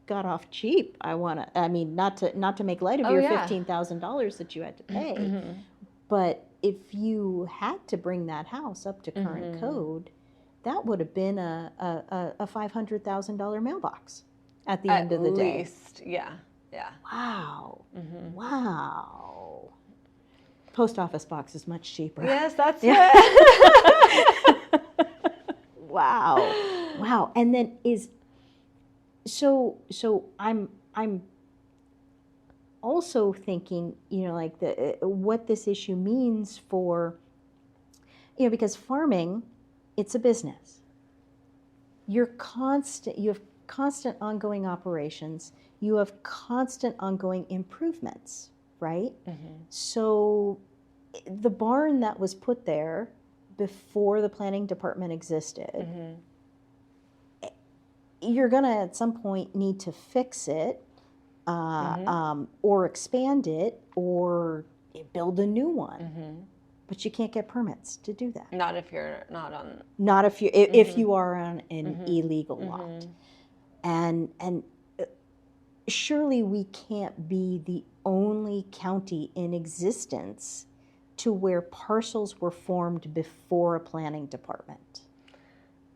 got off cheap. Not to make light of your $15,000 that you had to pay, but if you had to bring that house up to current code, that would have been a $500,000 mailbox at the end of the day. At least, yeah. Wow, wow. Post office box is much cheaper. Yes, that's it. Wow. And then so I'm also thinking, like what this issue means for, because farming, it's a business. You have constant ongoing operations. You have constant ongoing improvements, right? So the barn that was put there before the planning department existed, you're going to at some point need to fix it or expand it or build a new one. But you can't get permits to do that. Not if you're not on. Not if you are on an illegal lot, and surely we can't be the only county in existence to where parcels were formed before a planning department.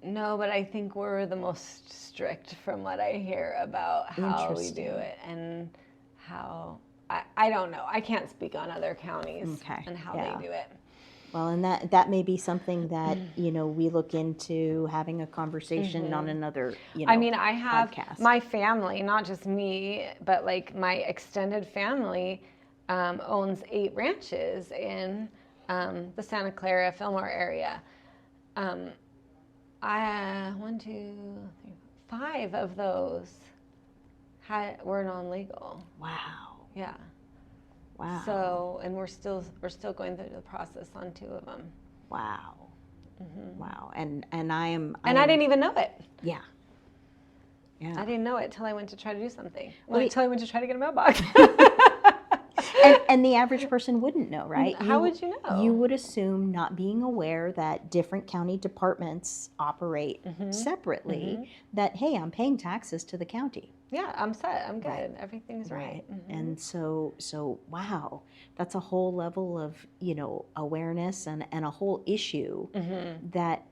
No, but I think we're the most strict from what I hear about how we do it and how. I don't know. I can't speak on other counties and how they do it. Well, and that may be something that, we look into having a conversation on another, I have podcast. My family, not just me, but like my extended family owns 8 ranches in the Santa Clara, Fillmore area. 5 of those were non-legal. Wow. Yeah. Wow. So, and we're still going through the process on 2 of them. Wow. Wow. And I didn't even know it. Yeah. Yeah. I didn't know it till I went to try to do something. Until I went to try to get a mailbox. And the average person wouldn't know, right? How would you know? You would assume, not being aware that different county departments operate separately, that, hey, I'm paying taxes to the county. Yeah, I'm set. I'm good. Right. Everything's right. And so wow, that's a whole level of, awareness and a whole issue that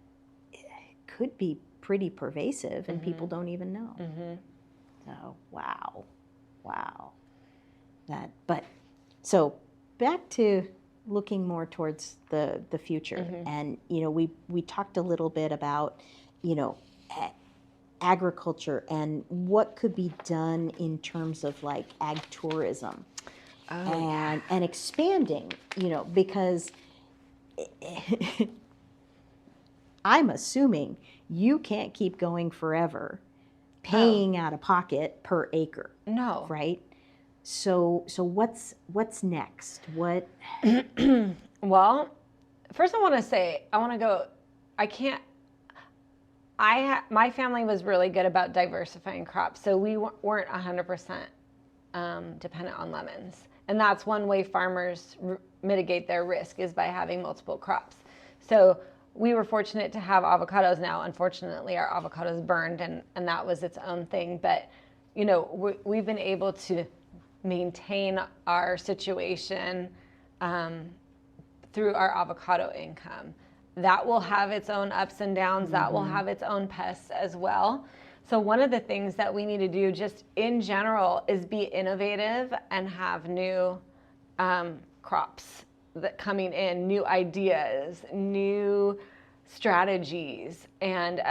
could be pretty pervasive and people don't even know. So, wow. So back to looking more towards the future. And, we talked a little bit about, agriculture and what could be done in terms of like ag tourism and expanding, because I'm assuming you can't keep going forever paying out of pocket per acre. No. Right? So what's next? What? Well, first I want to go, my family was really good about diversifying crops. So we weren't 100% dependent on lemons. And that's one way farmers mitigate their risk is by having multiple crops. So we were fortunate to have avocados. Now, unfortunately, our avocados burned and that was its own thing. But, we've been able to maintain our situation through our avocado income. That will have its own ups and downs. That will have its own pests as well. So one of the things that we need to do just in general is be innovative and have new crops that coming in, new ideas, new strategies. And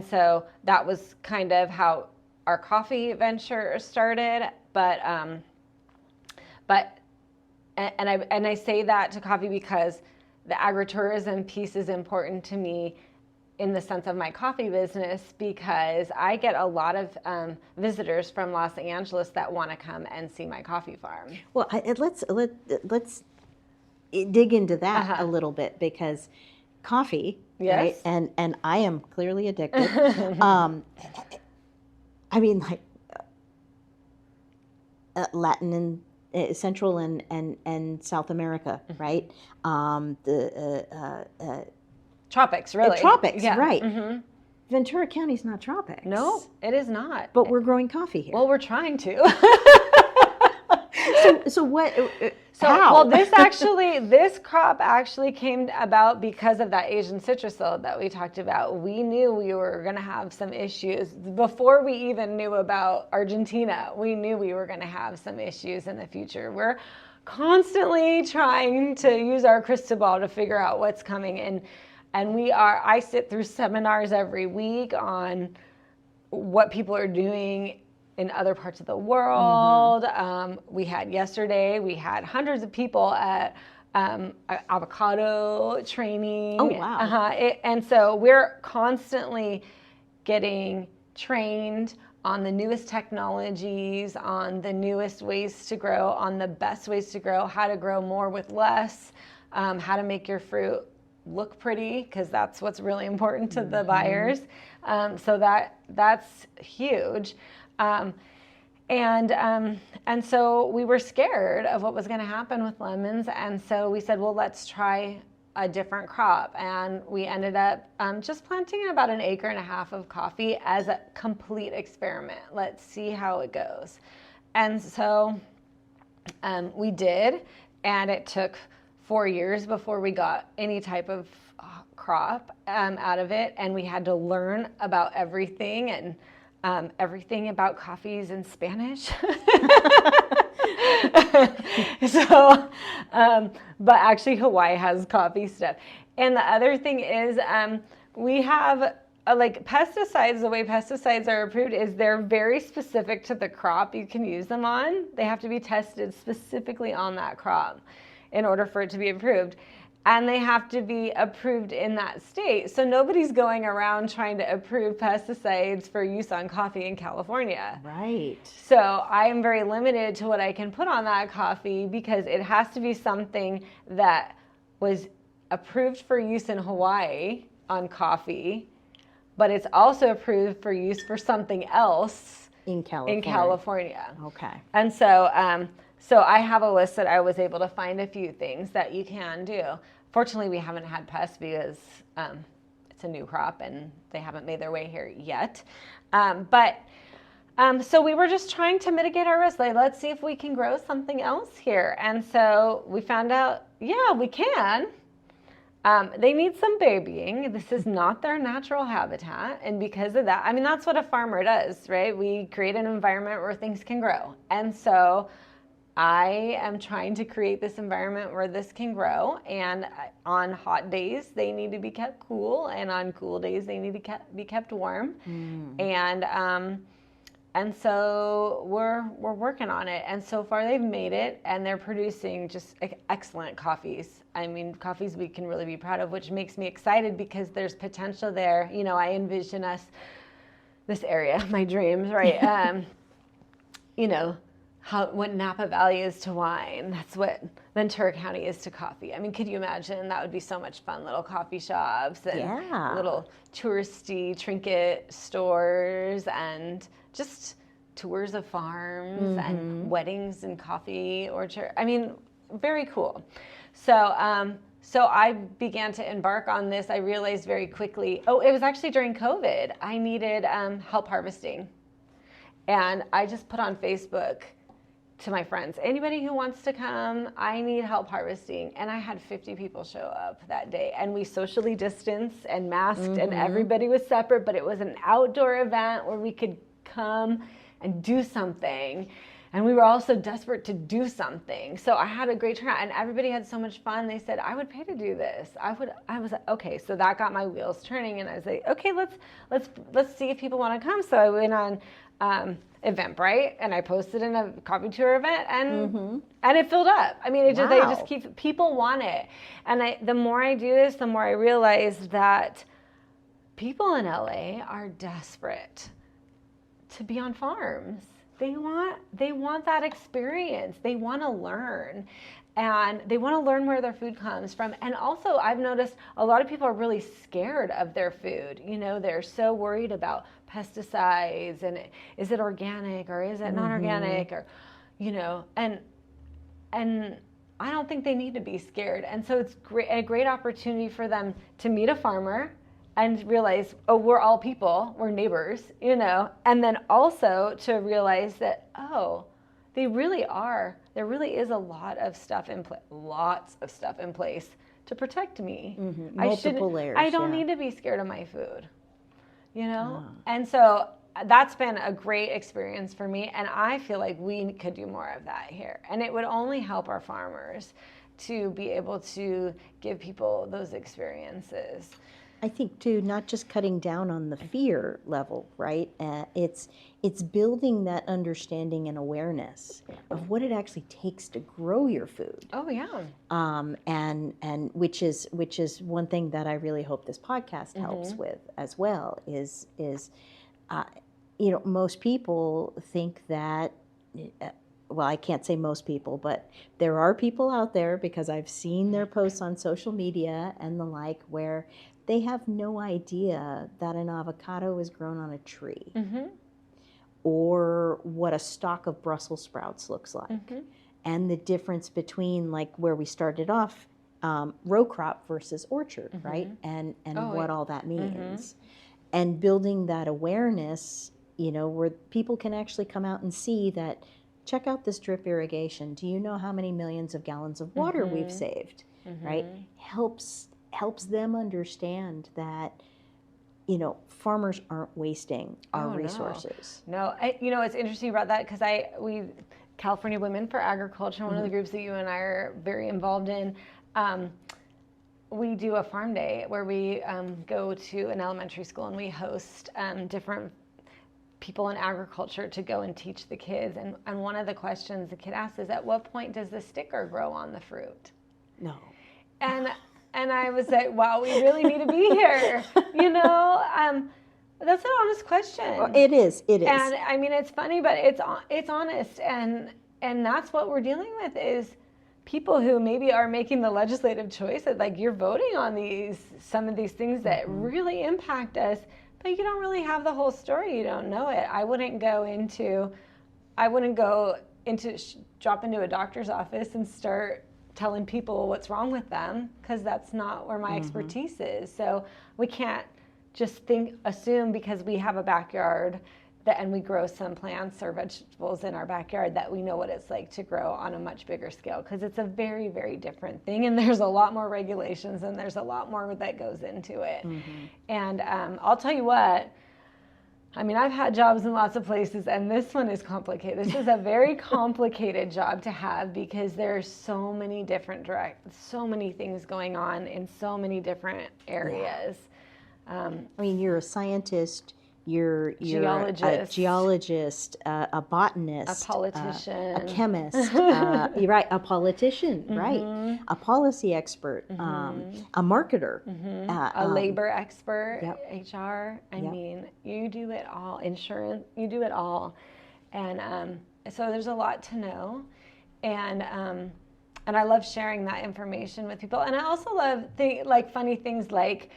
so that was kind of how our coffee venture started. But I say that to coffee because the agritourism piece is important to me in the sense of my coffee business, because I get a lot of visitors from Los Angeles that want to come and see my coffee farm. Well, let's dig into that a little bit, because coffee, right? And I am clearly addicted. I mean, like Latin and Central and South America, right? Tropics, really. Tropics, yeah. right. Mm-hmm. Ventura County's not tropics. No, it is not. But we're growing coffee here. Well, we're trying to. So what? How? Well, this crop actually came about because of that Asian citrus load that we talked about. We knew we were going to have some issues before we even knew about Argentina. We knew we were going to have some issues in the future. We're constantly trying to use our crystal ball to figure out what's coming in. And I sit through seminars every week on what people are doing in other parts of the world. Yesterday, we had hundreds of people at avocado training. Oh, wow. And so we're constantly getting trained on the newest technologies, on the newest ways to grow, on the best ways to grow, how to grow more with less, how to make your fruit look pretty, because that's what's really important to the buyers. So that's huge. And so we were scared of what was going to happen with lemons. And so we said, well, let's try a different crop. And we ended up just planting about 1.5 acres of coffee as a complete experiment. Let's see how it goes. And so we did, and it took 4 years before we got any type of crop out of it. And we had to learn about everything and everything about coffees in Spanish. But actually Hawaii has coffee stuff. And the other thing is we have like pesticides. The way pesticides are approved is they're very specific to the crop you can use them on. They have to be tested specifically on that crop in order for it to be approved. And they have to be approved in that state. So nobody's going around trying to approve pesticides for use on coffee in California. Right. So I am very limited to what I can put on that coffee, because it has to be something that was approved for use in Hawaii on coffee, but it's also approved for use for something else in California. Okay. And so I have a list that I was able to find a few things that you can do. Fortunately, we haven't had pests because it's a new crop and they haven't made their way here yet. So we were just trying to mitigate our risk. Like, let's see if we can grow something else here. And so we found out, yeah, we can. They need some babying. This is not their natural habitat. And because of that, I mean, that's what a farmer does, right? We create an environment where things can grow. And so I am trying to create this environment where this can grow, and on hot days they need to be kept cool, and on cool days they need to be kept warm. And so we're working on it, and so far they've made it, and they're producing just excellent coffees. I mean, coffees we can really be proud of, which makes me excited because there's potential there. You know, I envision this area, my dreams, right? You know, what Napa Valley is to wine, that's what Ventura County is to coffee. I mean, could you imagine? That would be so much fun. Little coffee shops and little touristy trinket stores and just tours of farms and weddings and coffee orchard. I mean, very cool. So, so I began to embark on this. I realized very quickly, it was actually during COVID. I needed help harvesting. And I just put on Facebook to my friends, anybody who wants to come, I need help harvesting. And I had 50 people show up that day. And we socially distanced and masked and everybody was separate, but it was an outdoor event where we could come and do something. And we were also desperate to do something. So I had a great turnout and everybody had so much fun. They said, I would pay to do this. I was like, okay. So that got my wheels turning and I was like, okay, let's see if people want to come. So I went on Eventbrite and I posted in a coffee tour event and it filled up. I mean, they just keep, people want it. And the more I do this, the more I realize that people in LA are desperate to be on farms. They want that experience. They want to learn. And they want to learn where their food comes from. And also, I've noticed a lot of people are really scared of their food. You know, they're so worried about pesticides and is it organic or is it non-organic or, you know, and I don't think they need to be scared. And so it's a great opportunity for them to meet a farmer and realize, oh, we're all people, we're neighbors, you know, and then also to realize that, oh, they really are. There really is a lot of stuff in place to protect me. Multiple layers. I don't need to be scared of my food, you know? And so that's been a great experience for me. And I feel like we could do more of that here. And it would only help our farmers to be able to give people those experiences. I think too, not just cutting down on the fear level, right? It's building that understanding and awareness of what it actually takes to grow your food. Oh yeah. And which is one thing that I really hope this podcast helps with as well. Is you know, most people think that. Well, I can't say most people, but there are people out there because I've seen their posts on social media and the like where they have no idea that an avocado is grown on a tree or what a stalk of Brussels sprouts looks like and the difference between like where we started off, row crop versus orchard, right? And what all that means. And building that awareness, you know, where people can actually come out and see that, check out this drip irrigation. Do you know how many millions of gallons of water we've saved, right? Helps them understand that, you know, farmers aren't wasting our resources. No, you know, it's interesting about that because California Women for Agriculture, one of the groups that you and I are very involved in, we do a farm day where we go to an elementary school and we host different people in agriculture to go and teach the kids. And one of the questions the kid asks is, at what point does the sticker grow on the fruit? No. And I was like, wow, we really need to be here. You know, that's an honest question. Well, it is. And I mean, it's funny, but it's honest. And that's what we're dealing with is people who maybe are making the legislative choice that like you're voting on some of these things that really impact us, but you don't really have the whole story. You don't know it. I wouldn't drop into a doctor's office and start telling people what's wrong with them because that's not where my expertise is. So we can't just assume because we have a backyard and we grow some plants or vegetables in our backyard that we know what it's like to grow on a much bigger scale because it's a very, very different thing and there's a lot more regulations and there's a lot more that goes into it. And I'll tell you what, I mean, I've had jobs in lots of places, and this one is complicated. This is a very complicated job to have because there's so many so many things going on in so many different areas. I mean, you're a scientist, you're Geologist. a geologist, a botanist, A politician. a chemist, you're right, a politician, right, a policy expert, a marketer, a labor expert, Yep. HR. I Yep. mean, you do it all. Insurance, you do it all. And so there's a lot to know. And I love sharing that information with people. And I also love funny things like,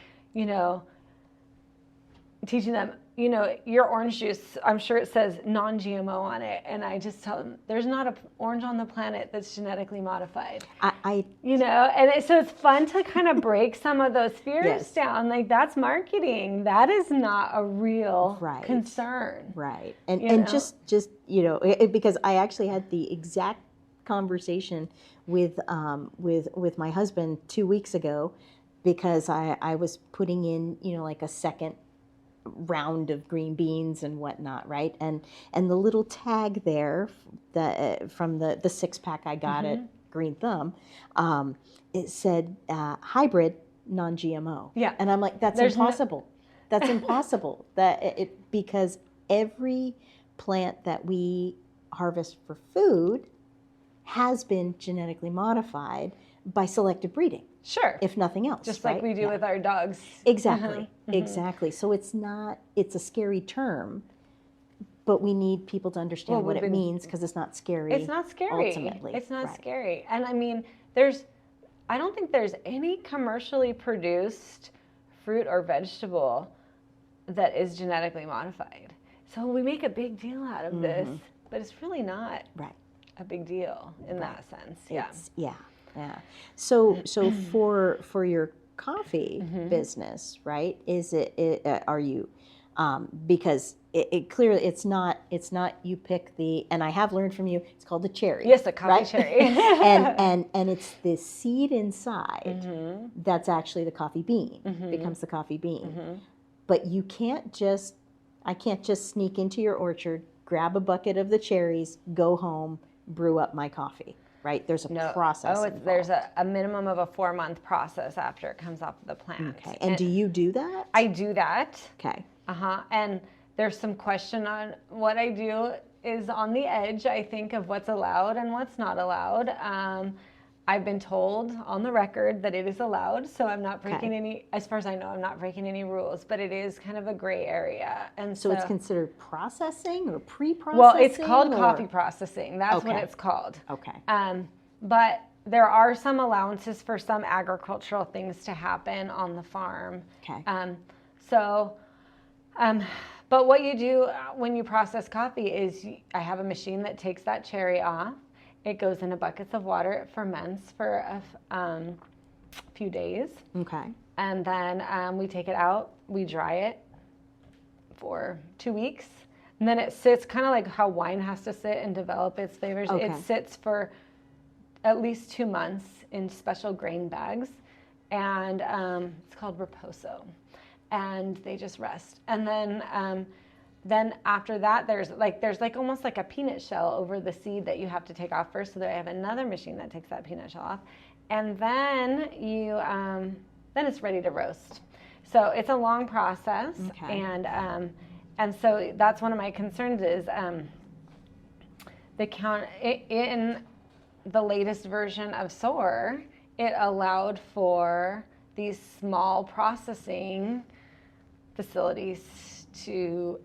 teaching them, your orange juice, I'm sure it says non-GMO on it. And I just tell them, there's not an orange on the planet that's genetically modified. And So it's fun to kind of break some of those fears Yes. down. Like, that's marketing. That is not a real Right. concern. Right. And just because I actually had the exact conversation with my husband 2 weeks ago, because I was putting in, like a second round of green beans and whatnot, right? And the little tag there, from the 6-pack I got at Green Thumb, it said hybrid non-GMO. Yeah. And I'm like, that's impossible. That's impossible. Because every plant that we harvest for food has been genetically modified by selective breeding. Sure. If nothing else. Just right? like we do with our dogs. Exactly. Exactly. So it's a scary term, but we need people to understand what it means, because it's not scary. It's not scary. Ultimately. It's not Right. scary. And I mean, I don't think there's any commercially produced fruit or vegetable that is genetically modified. So we make a big deal out of this, but it's really not Right. a big deal in that sense. Yeah. Yeah. So for your coffee business, right? Are you because it clearly it's not you pick and I have learned from you, it's called the cherry. Yes, the coffee right? cherry. and it's the seed inside that's actually the coffee bean, becomes the coffee bean. But I can't just sneak into your orchard, grab a bucket of the cherries, go home, brew up my coffee. Right? There's a process. There's a minimum of a 4-month process after it comes off the plant. Okay. And do you do that? I do that. Okay. And there's some question on what I do is on the edge, I think, of what's allowed and what's not allowed. I've been told on the record that it is allowed, so I'm not breaking any, as far as I know, I'm not breaking any rules, but it is kind of a gray area. And so it's considered processing or pre-processing? Well, it's called coffee processing. That's what it's called. Okay. But there are some allowances for some agricultural things to happen on the farm. Okay. But what you do when you process coffee is I have a machine that takes that cherry off. It goes into buckets of water. It ferments for a few days. Okay. And then we take it out. We dry it for 2 weeks. And then it sits kind of like how wine has to sit and develop its flavors. Okay. It sits for at least 2 months in special grain bags. And it's called Reposo. And they just rest. And then after that, there's almost like a peanut shell over the seed that you have to take off first. So that I have another machine that takes that peanut shell off, and then then it's ready to roast. So it's a long process, and so that's one of my concerns is in the latest version of SOAR, it allowed for these small processing facilities to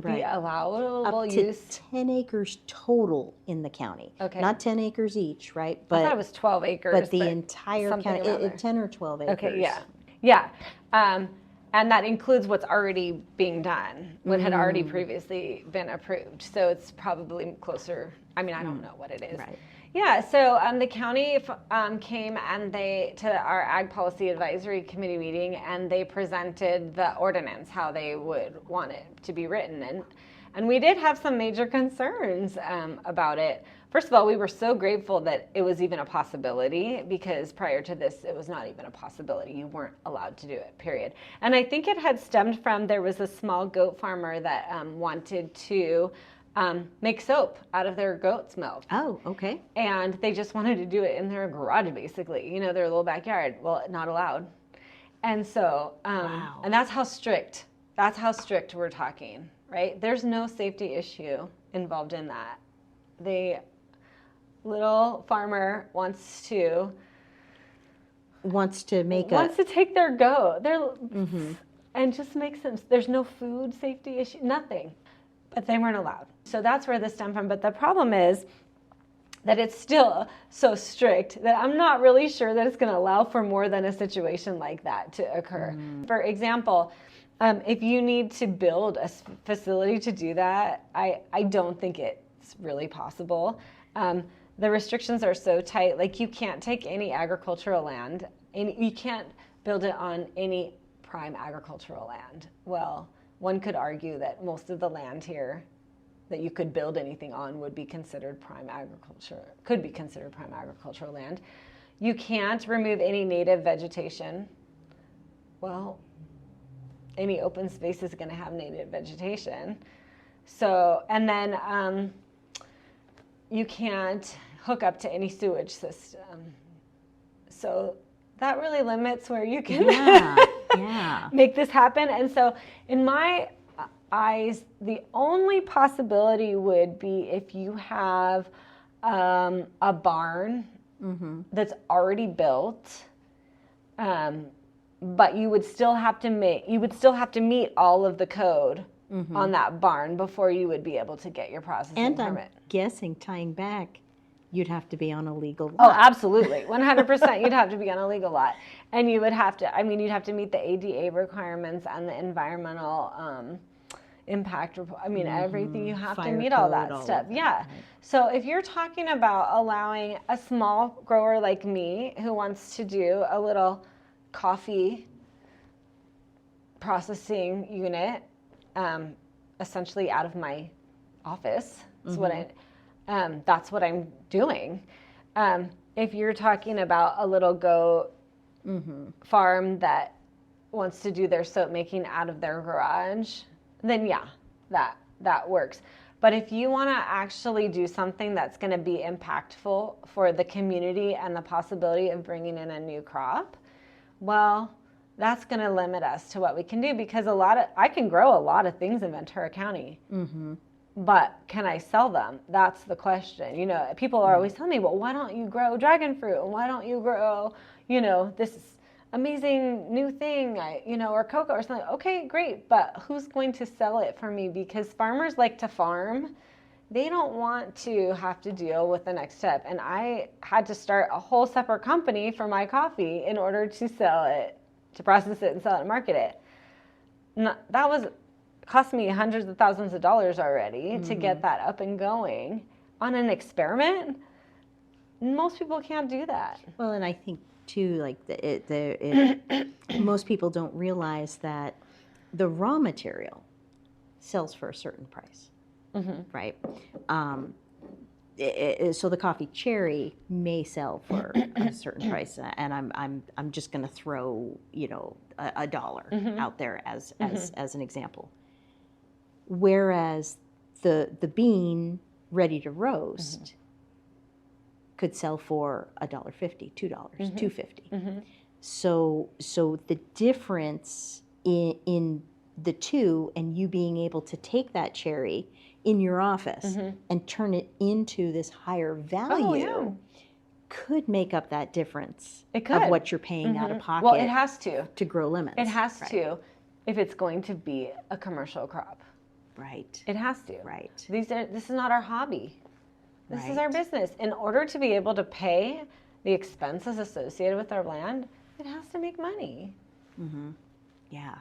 be allowable up use. to 10 acres total in the county. Okay. Not 10 acres each, right? But I thought it was 12 acres. But the entire something county, around 10 or 12 acres. Okay, yeah. And that includes what's already being done, what had already previously been approved. So it's probably closer. I mean, I don't know what it is. Right. Yeah, so the county came and to our Ag Policy Advisory Committee meeting, and they presented the ordinance, how they would want it to be written. And we did have some major concerns about it. First of all, we were so grateful that it was even a possibility, because prior to this, it was not even a possibility. You weren't allowed to do it, period. And I think it had stemmed from, there was a small goat farmer that wanted to make soap out of their goat's milk. Oh, okay. And they just wanted to do it in their garage, basically, their little backyard. Well, not allowed. And so, Wow. and that's how strict we're talking, right? There's no safety issue involved in that. The little farmer wants to take their goat, and just make some, there's no food safety issue, nothing, but they weren't allowed. So that's where this stemmed from. But the problem is that it's still so strict that I'm not really sure that it's going to allow for more than a situation like that to occur. For example, if you need to build a facility to do that, I don't think it's really possible. The restrictions are so tight, like you can't take any agricultural land, and you can't build it on any prime agricultural land. Well, one could argue that most of the land here that you could build anything on would be considered prime agriculture, could be considered prime agricultural land. You can't remove any native vegetation. Well, any open space is going to have native vegetation. So, and then you can't hook up to any sewage system. So that really limits where you can make this happen. And so in my eyes, the only possibility would be if you have a barn that's already built, but you would still have to meet all of the code on that barn before you would be able to get your processing permit. I'm guessing, tying back, you'd have to be on a legal lot. Oh, absolutely. 100%. You'd have to be on a legal lot. And you would have to, you'd have to meet the ADA requirements and the environmental impact report. Everything, you have to meet all that stuff. Yeah. Right. So if you're talking about allowing a small grower like me who wants to do a little coffee processing unit, essentially out of my office, is what that's what I'm doing. If you're talking about a little goat farm that wants to do their soap making out of their garage, then yeah, that works. But if you want to actually do something that's going to be impactful for the community and the possibility of bringing in a new crop, well, that's going to limit us to what we can do, because I can grow a lot of things in Ventura County. But can I sell them? That's the question. People are always telling me, well, why don't you grow dragon fruit? And why don't you grow, this amazing new thing, or cocoa or something? Okay, great. But who's going to sell it for me? Because farmers like to farm. They don't want to have to deal with the next step. And I had to start a whole separate company for my coffee in order to sell it, to process it and sell it and market it. That cost me hundreds of thousands of dollars already to get that up and going on an experiment. Most people can't do that. Well, and I think too, most people don't realize that the raw material sells for a certain price, right? So the coffee cherry may sell for a certain price, and I'm just going to throw $1 out there as an example. Whereas the bean ready to roast could sell for $1.50, $2, $2.50. So the difference in the two, and you being able to take that cherry in your office and turn it into this higher value could make up that difference of what you're paying out of pocket. Well, it has to grow lemons. It has to, if it's going to be a commercial crop. Right. It has to. Right. This is not our hobby. This is our business. In order to be able to pay the expenses associated with our land, it has to make money. Yeah,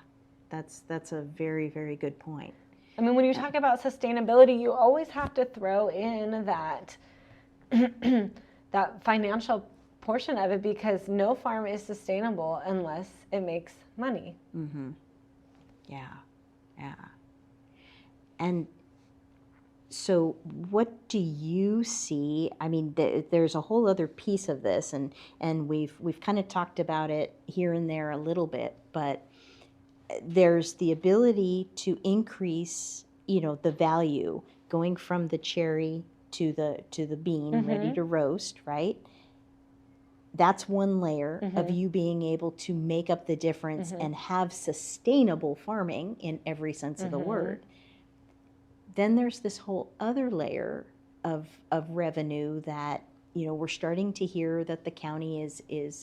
that's a very, very good point. When you talk about sustainability, you always have to throw in that that financial portion of it, because no farm is sustainable unless it makes money. Yeah. And So what do you see? I mean, there's a whole other piece of this, and we've kind of talked about it here and there a little bit, but there's the ability to increase, the value going from the cherry to the bean ready to roast, right? That's one layer of you being able to make up the difference and have sustainable farming in every sense of the word. Then there's this whole other layer of revenue that, we're starting to hear that the county is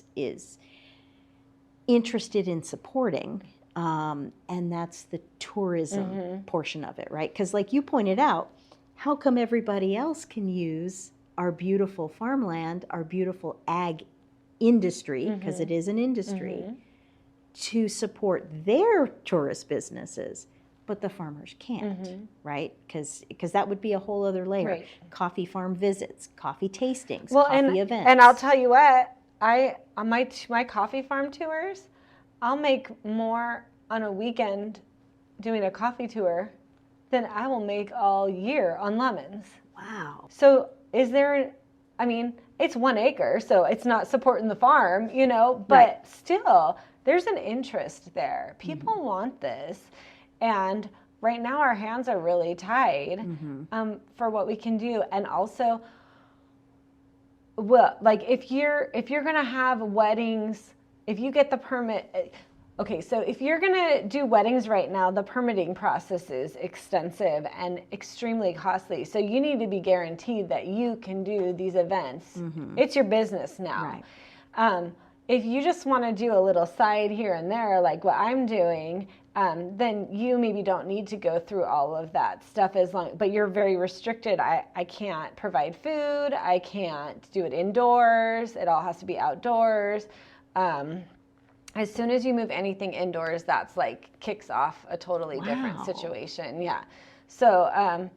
interested in supporting, and that's the tourism portion of it, right? Because like you pointed out, how come everybody else can use our beautiful farmland, our beautiful ag industry, because it is an industry, to support their tourist businesses, but the farmers can't, right? Because that would be a whole other layer. Right. Coffee farm visits, coffee tastings, coffee events. And I'll tell you what, on my coffee farm tours, I'll make more on a weekend doing a coffee tour than I will make all year on lemons. Wow. So it's 1 acre, so it's not supporting the farm, but still, there's an interest there. People want this. And right now our hands are really tied for what we can do. And also, well, like if you're going to have weddings, if you get the permit, okay, so if you're going to do weddings right now, the permitting process is extensive and extremely costly. So you need to be guaranteed that you can do these events. It's your business now. Right. If you just want to do a little side here and there, like what I'm doing, then you maybe don't need to go through all of that stuff but you're very restricted. I can't provide food. I can't do it indoors. It all has to be outdoors. As soon as you move anything indoors, that's like kicks off a totally different situation. Yeah. So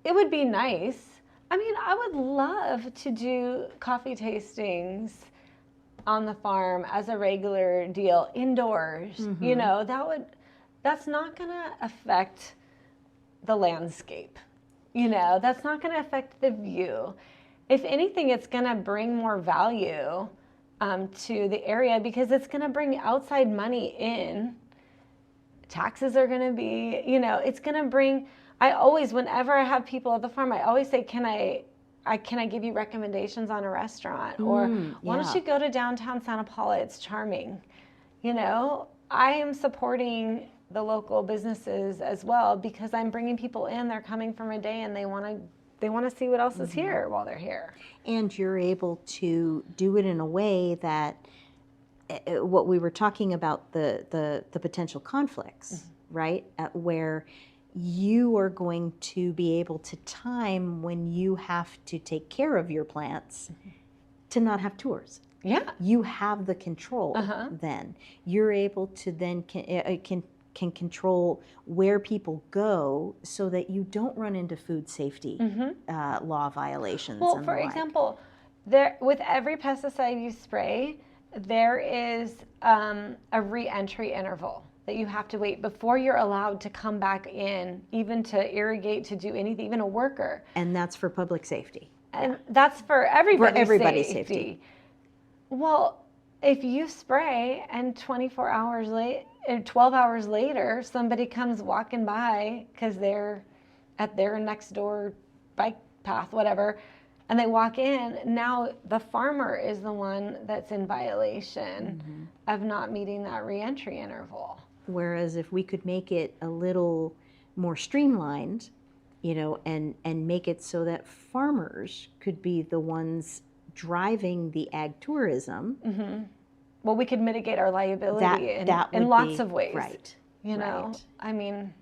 it would be nice. I mean, I would love to do coffee tastings on the farm as a regular deal indoors. That's not going to affect the landscape. That's not going to affect the view. If anything, it's going to bring more value to the area because it's going to bring outside money in. Taxes are going to be, it's going to bring, whenever I have people at the farm, I always say, can I give you recommendations on a restaurant? Or why don't you go to downtown Santa Paula? It's charming. I am supporting the local businesses as well because I'm bringing people in. They're coming from a day and they want to see what else is here while they're here. And you're able to do it in a way that what we were talking about, the potential conflicts, right? Where you are going to be able to time when you have to take care of your plants to not have tours. Yeah. You have the control then. You're able to then can control where people go so that you don't run into food safety law violations. Well, for example, with every pesticide you spray, there is a re-entry interval that you have to wait before you're allowed to come back in, even to irrigate, to do anything, even a worker. And that's for public safety. And that's for everybody's safety. Well, if you spray and 12 hours later, somebody comes walking by because they're at their next door bike path, whatever, and they walk in, now the farmer is the one that's in violation of not meeting that reentry interval. Whereas if we could make it a little more streamlined, and make it so that farmers could be the ones driving the ag tourism. Well, we could mitigate our liability in lots of ways. Right. Right. I mean,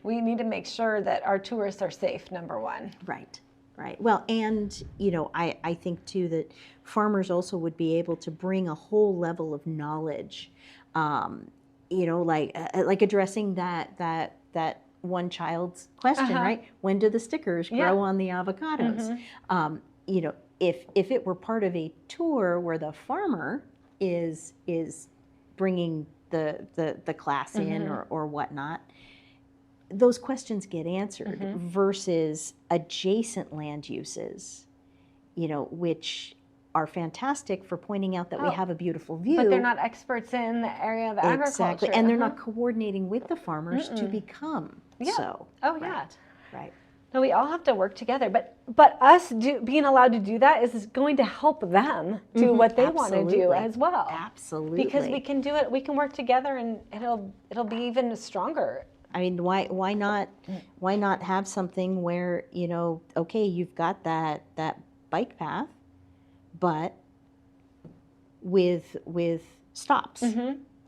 we need to make sure that our tourists are safe, number one. Right. Right. Well, and, I think, too, that farmers also would be able to bring a whole level of knowledge, like addressing that one child's question, right? When do the stickers grow on the avocados? If it were part of a tour where the farmer is bringing the class in or whatnot, those questions get answered versus adjacent land uses, which are fantastic for pointing out that we have a beautiful view. But they're not experts in the area of agriculture. Exactly, and they're not coordinating with the farmers to become so. Oh, yeah. Right. No, we all have to work together, but us being allowed to do that is going to help them do what they want to do as well. Absolutely. Because we can do it, we can work together, and it'll be even stronger. I mean, why not have something where, okay, you've got that bike path, but with stops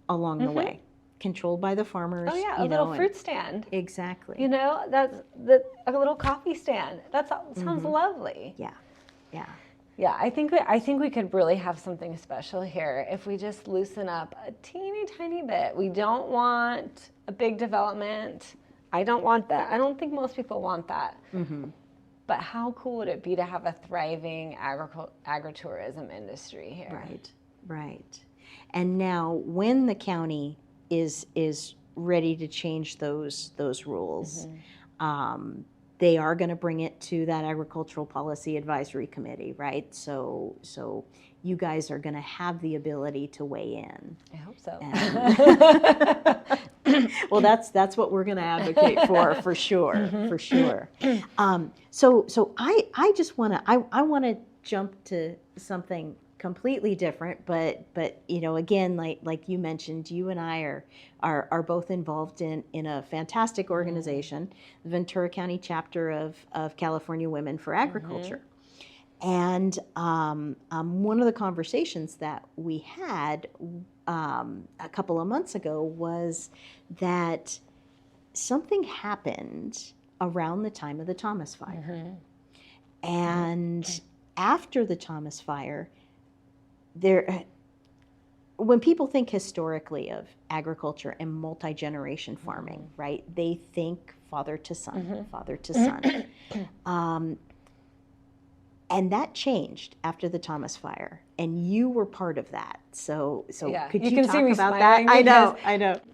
along the way, controlled by the farmers. Oh yeah, a little fruit stand. Exactly. That's a little coffee stand. That sounds lovely. Yeah. Yeah, I think we could really have something special here if we just loosen up a teeny tiny bit. We don't want a big development. I don't want that. I don't think most people want that. But how cool would it be to have a thriving agritourism industry here? Right. And now, when the county is ready to change those rules, they are going to bring it to that Agricultural Policy Advisory Committee, right? So you guys are going to have the ability to weigh in. I hope so. Well, that's what we're going to advocate for sure, for sure. So I just want to I want to jump to something completely different, but again, like you mentioned, you and I are both involved in a fantastic organization, the Ventura County chapter of California Women for Agriculture. And one of the conversations that we had a couple of months ago was that something happened around the time of the Thomas Fire. And after the Thomas Fire, when people think historically of agriculture and multi-generation farming, right, they think father to son, father to son. And that changed after the Thomas Fire, and you were part of that. So yeah. Could you talk see me about that? I know.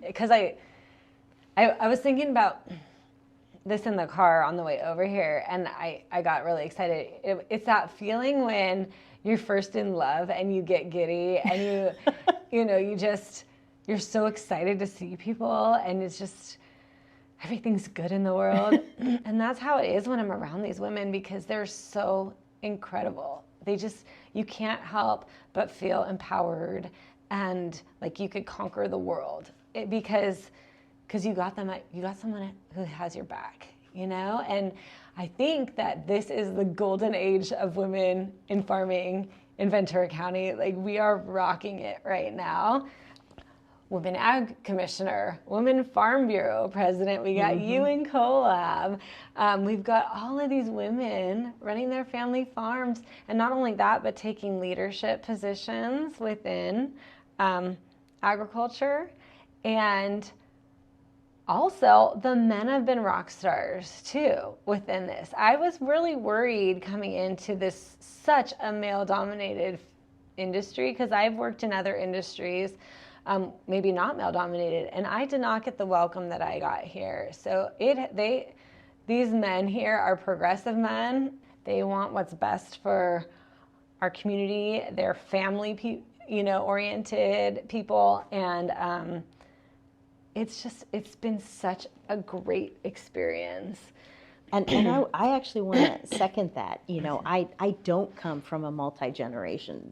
Because I was thinking about this in the car on the way over here, and I got really excited. It's that feeling when you're first in love and you get giddy and you're so excited to see people, and it's just everything's good in the world. And that's how it is when I'm around these women, because they're so incredible. You can't help but feel empowered and like you could conquer the world because you got someone who has your back, and I think that this is the golden age of women in farming in Ventura County. Like, we are rocking it right now. Women Ag Commissioner, Women Farm Bureau President, we got you in CoLab. We've got all of these women running their family farms, and not only that, but taking leadership positions within agriculture. And also, the men have been rock stars too within this. I was really worried coming into this such a male-dominated industry, because I've worked in other industries, maybe not male-dominated, and I did not get the welcome that I got here. So these men here are progressive men. They want what's best for our community. They're family, oriented people, and it's been such a great experience. And I actually want to second that. I don't come from a multi-generation,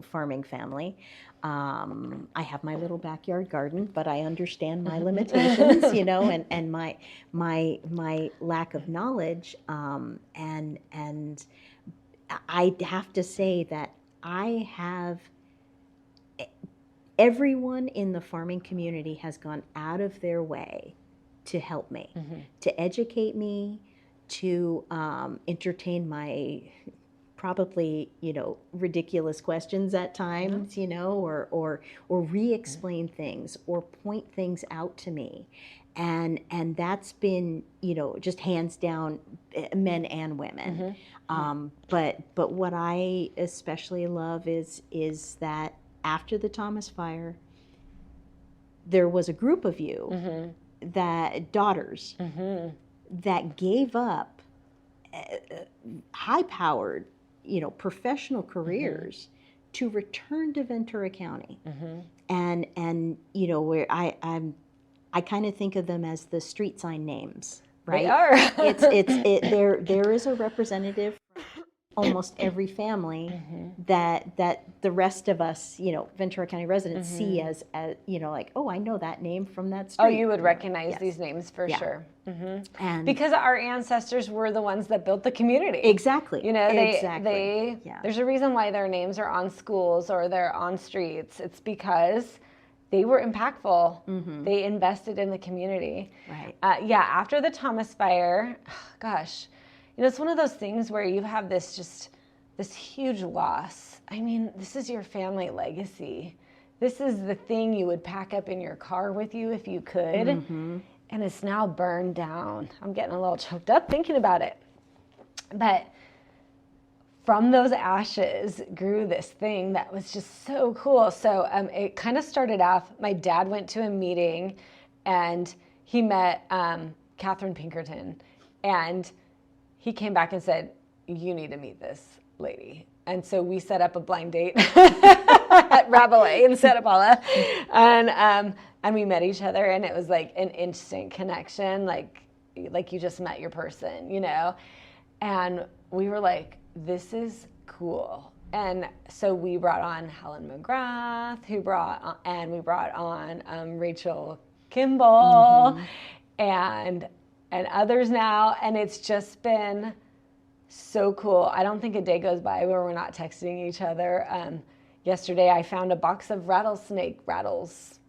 farming family. I have my little backyard garden, but I understand my limitations, and my lack of knowledge. And I have to say that everyone in the farming community has gone out of their way to help me, to educate me, to entertain my probably, ridiculous questions at times, or re-explain things or point things out to me. And that's been, just hands down, men and women. But what I especially love is that after the Thomas Fire, there was a group of you that daughters that gave up high-powered, professional careers to return to Ventura County, and where I kind of think of them as the street sign names, right? They are. There is a representative from almost every family that the rest of us, Ventura County residents see as like, oh, I know that name from that street. Oh, you would recognize these names for sure. And because our ancestors were the ones that built the community. Exactly. There's a reason why their names are on schools or they're on streets. It's because they were impactful. They invested in the community. Right. After the Thomas fire, gosh, it's one of those things where you have this huge loss. I mean, this is your family legacy. This is the thing you would pack up in your car with you if you could. And it's now burned down. I'm getting a little choked up thinking about it. But from those ashes grew this thing that was just so cool. So it kind of started off, my dad went to a meeting and he met Catherine Pinkerton. And he came back and said, you need to meet this lady. And so we set up a blind date at Rabelais in Santa Paula. And we met each other, and it was like an instant connection, like you just met your person, And we were like, this is cool. And so we brought on Helen McGrath, we brought on Rachel Kimball, and others now, and it's just been so cool. I don't think a day goes by where we're not texting each other. Yesterday I found a box of rattlesnake rattles.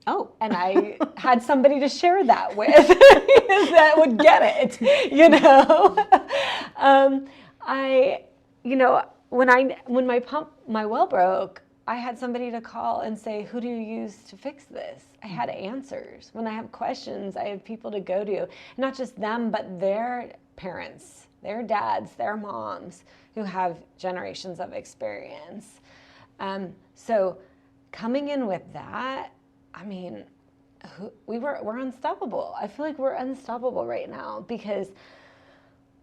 Oh. And I had somebody to share that with that would get it, when my well broke, I had somebody to call and say, who do you use to fix this? I had answers. When I have questions, I have people to go to. Not just them, but their parents, their dads, their moms, who have generations of experience. So coming in with that, I mean, we're unstoppable. I feel like we're unstoppable right now because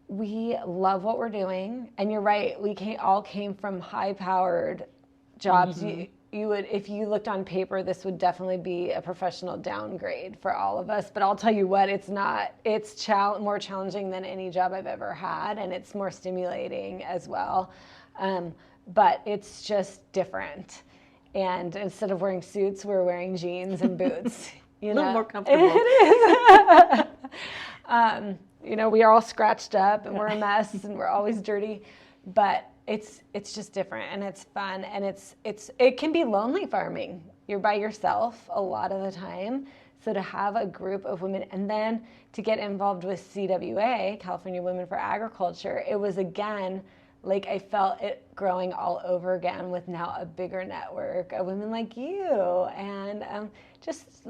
we love what we're doing. And you're right, we all came from high-powered jobs. You would, if you looked on paper, this would definitely be a professional downgrade for all of us. But I'll tell you what, it's not. It's more challenging than any job I've ever had, and it's more stimulating as well. But it's just different. And instead of wearing suits, we're wearing jeans and boots. A little more comfortable. It is. We are all scratched up and we're a mess and we're always dirty. But it's just different and it's fun and it can be lonely farming. You're by yourself a lot of the time. So to have a group of women and then to get involved with CWA, California Women for Agriculture, it was again like I felt it growing all over again with now a bigger network of women like you and just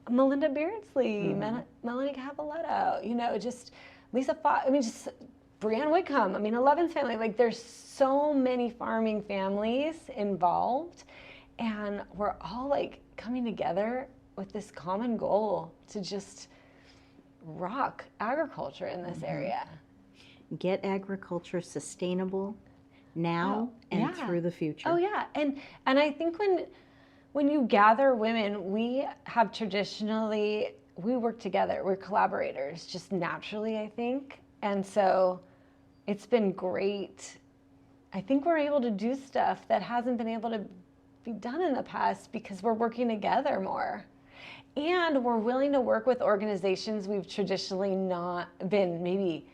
Melinda Beardsley, Melanie Cavalletto, just Lisa Fox, just Brianne Whitcomb, Eleven's family. Like there's so many farming families involved and we're all like coming together with this common goal to just rock agriculture in this area. Get agriculture sustainable now and through the future. Oh yeah, and I think when you gather women, we have traditionally we work together. We're collaborators, just naturally, I think, and so it's been great. I think we're able to do stuff that hasn't been able to be done in the past because we're working together more. And we're willing to work with organizations we've traditionally not been maybe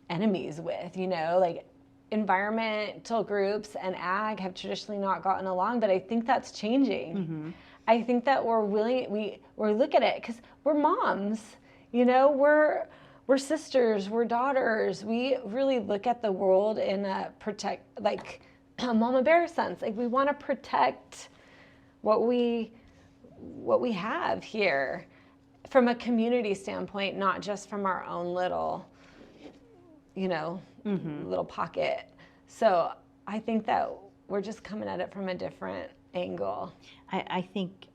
enemies with, like environmental groups and ag have traditionally not gotten along, but I think that's changing. I think that we're willing, we're look at it because we're moms, we're sisters, we're daughters. We really look at the world in a a mama bear sense. Like we want to protect what we have here from a community standpoint, not just from our own little little pocket. So I think that we're just coming at it from a different angle. I think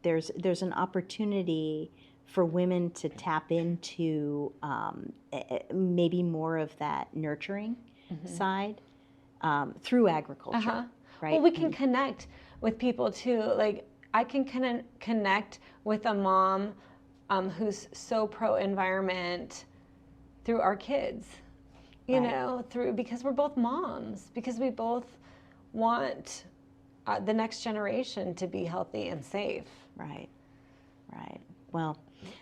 there's an opportunity for women to tap into maybe more of that nurturing side through agriculture, right? Well, we can connect with people too. Like I can connect with a mom who's so pro-environment through our kids, you know, because we're both moms, because we both want the next generation to be healthy and safe. Right. Well,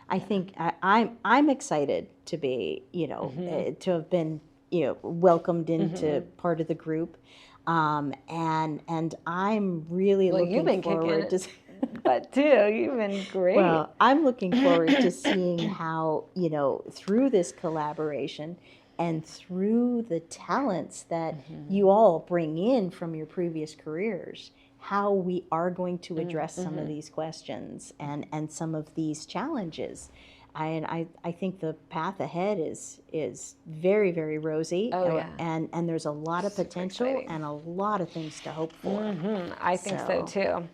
I think I'm excited to be, you know, to have been, you know, welcomed into part of the group, and I'm really looking forward to. But too, you've been great. Well, I'm looking forward to seeing how, you know, through this collaboration and through the talents that you all bring in from your previous careers, how we are going to address some of these questions and some of these challenges. I think the path ahead is very, very rosy. And there's a lot of potential and a lot of things to hope for. I think so too.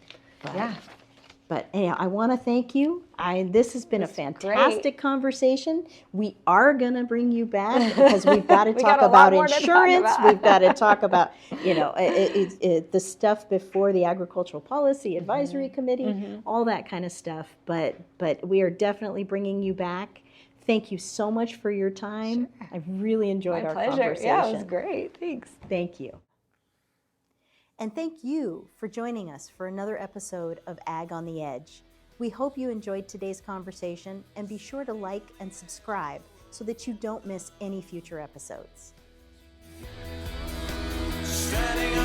But anyhow, I want to thank you. This has been a fantastic conversation. We are going to bring you back because we've got to talk about insurance. We've got to talk about, you know, the stuff before the Agricultural Policy Advisory Committee, all that kind of stuff. But we are definitely bringing you back. Thank you so much for your time. I really enjoyed our conversation. Yeah, it was great. Thanks. Thank you. And thank you for joining us for another episode of Ag on the Edge. We hope you enjoyed today's conversation, and be sure to like and subscribe so that you don't miss any future episodes. Standing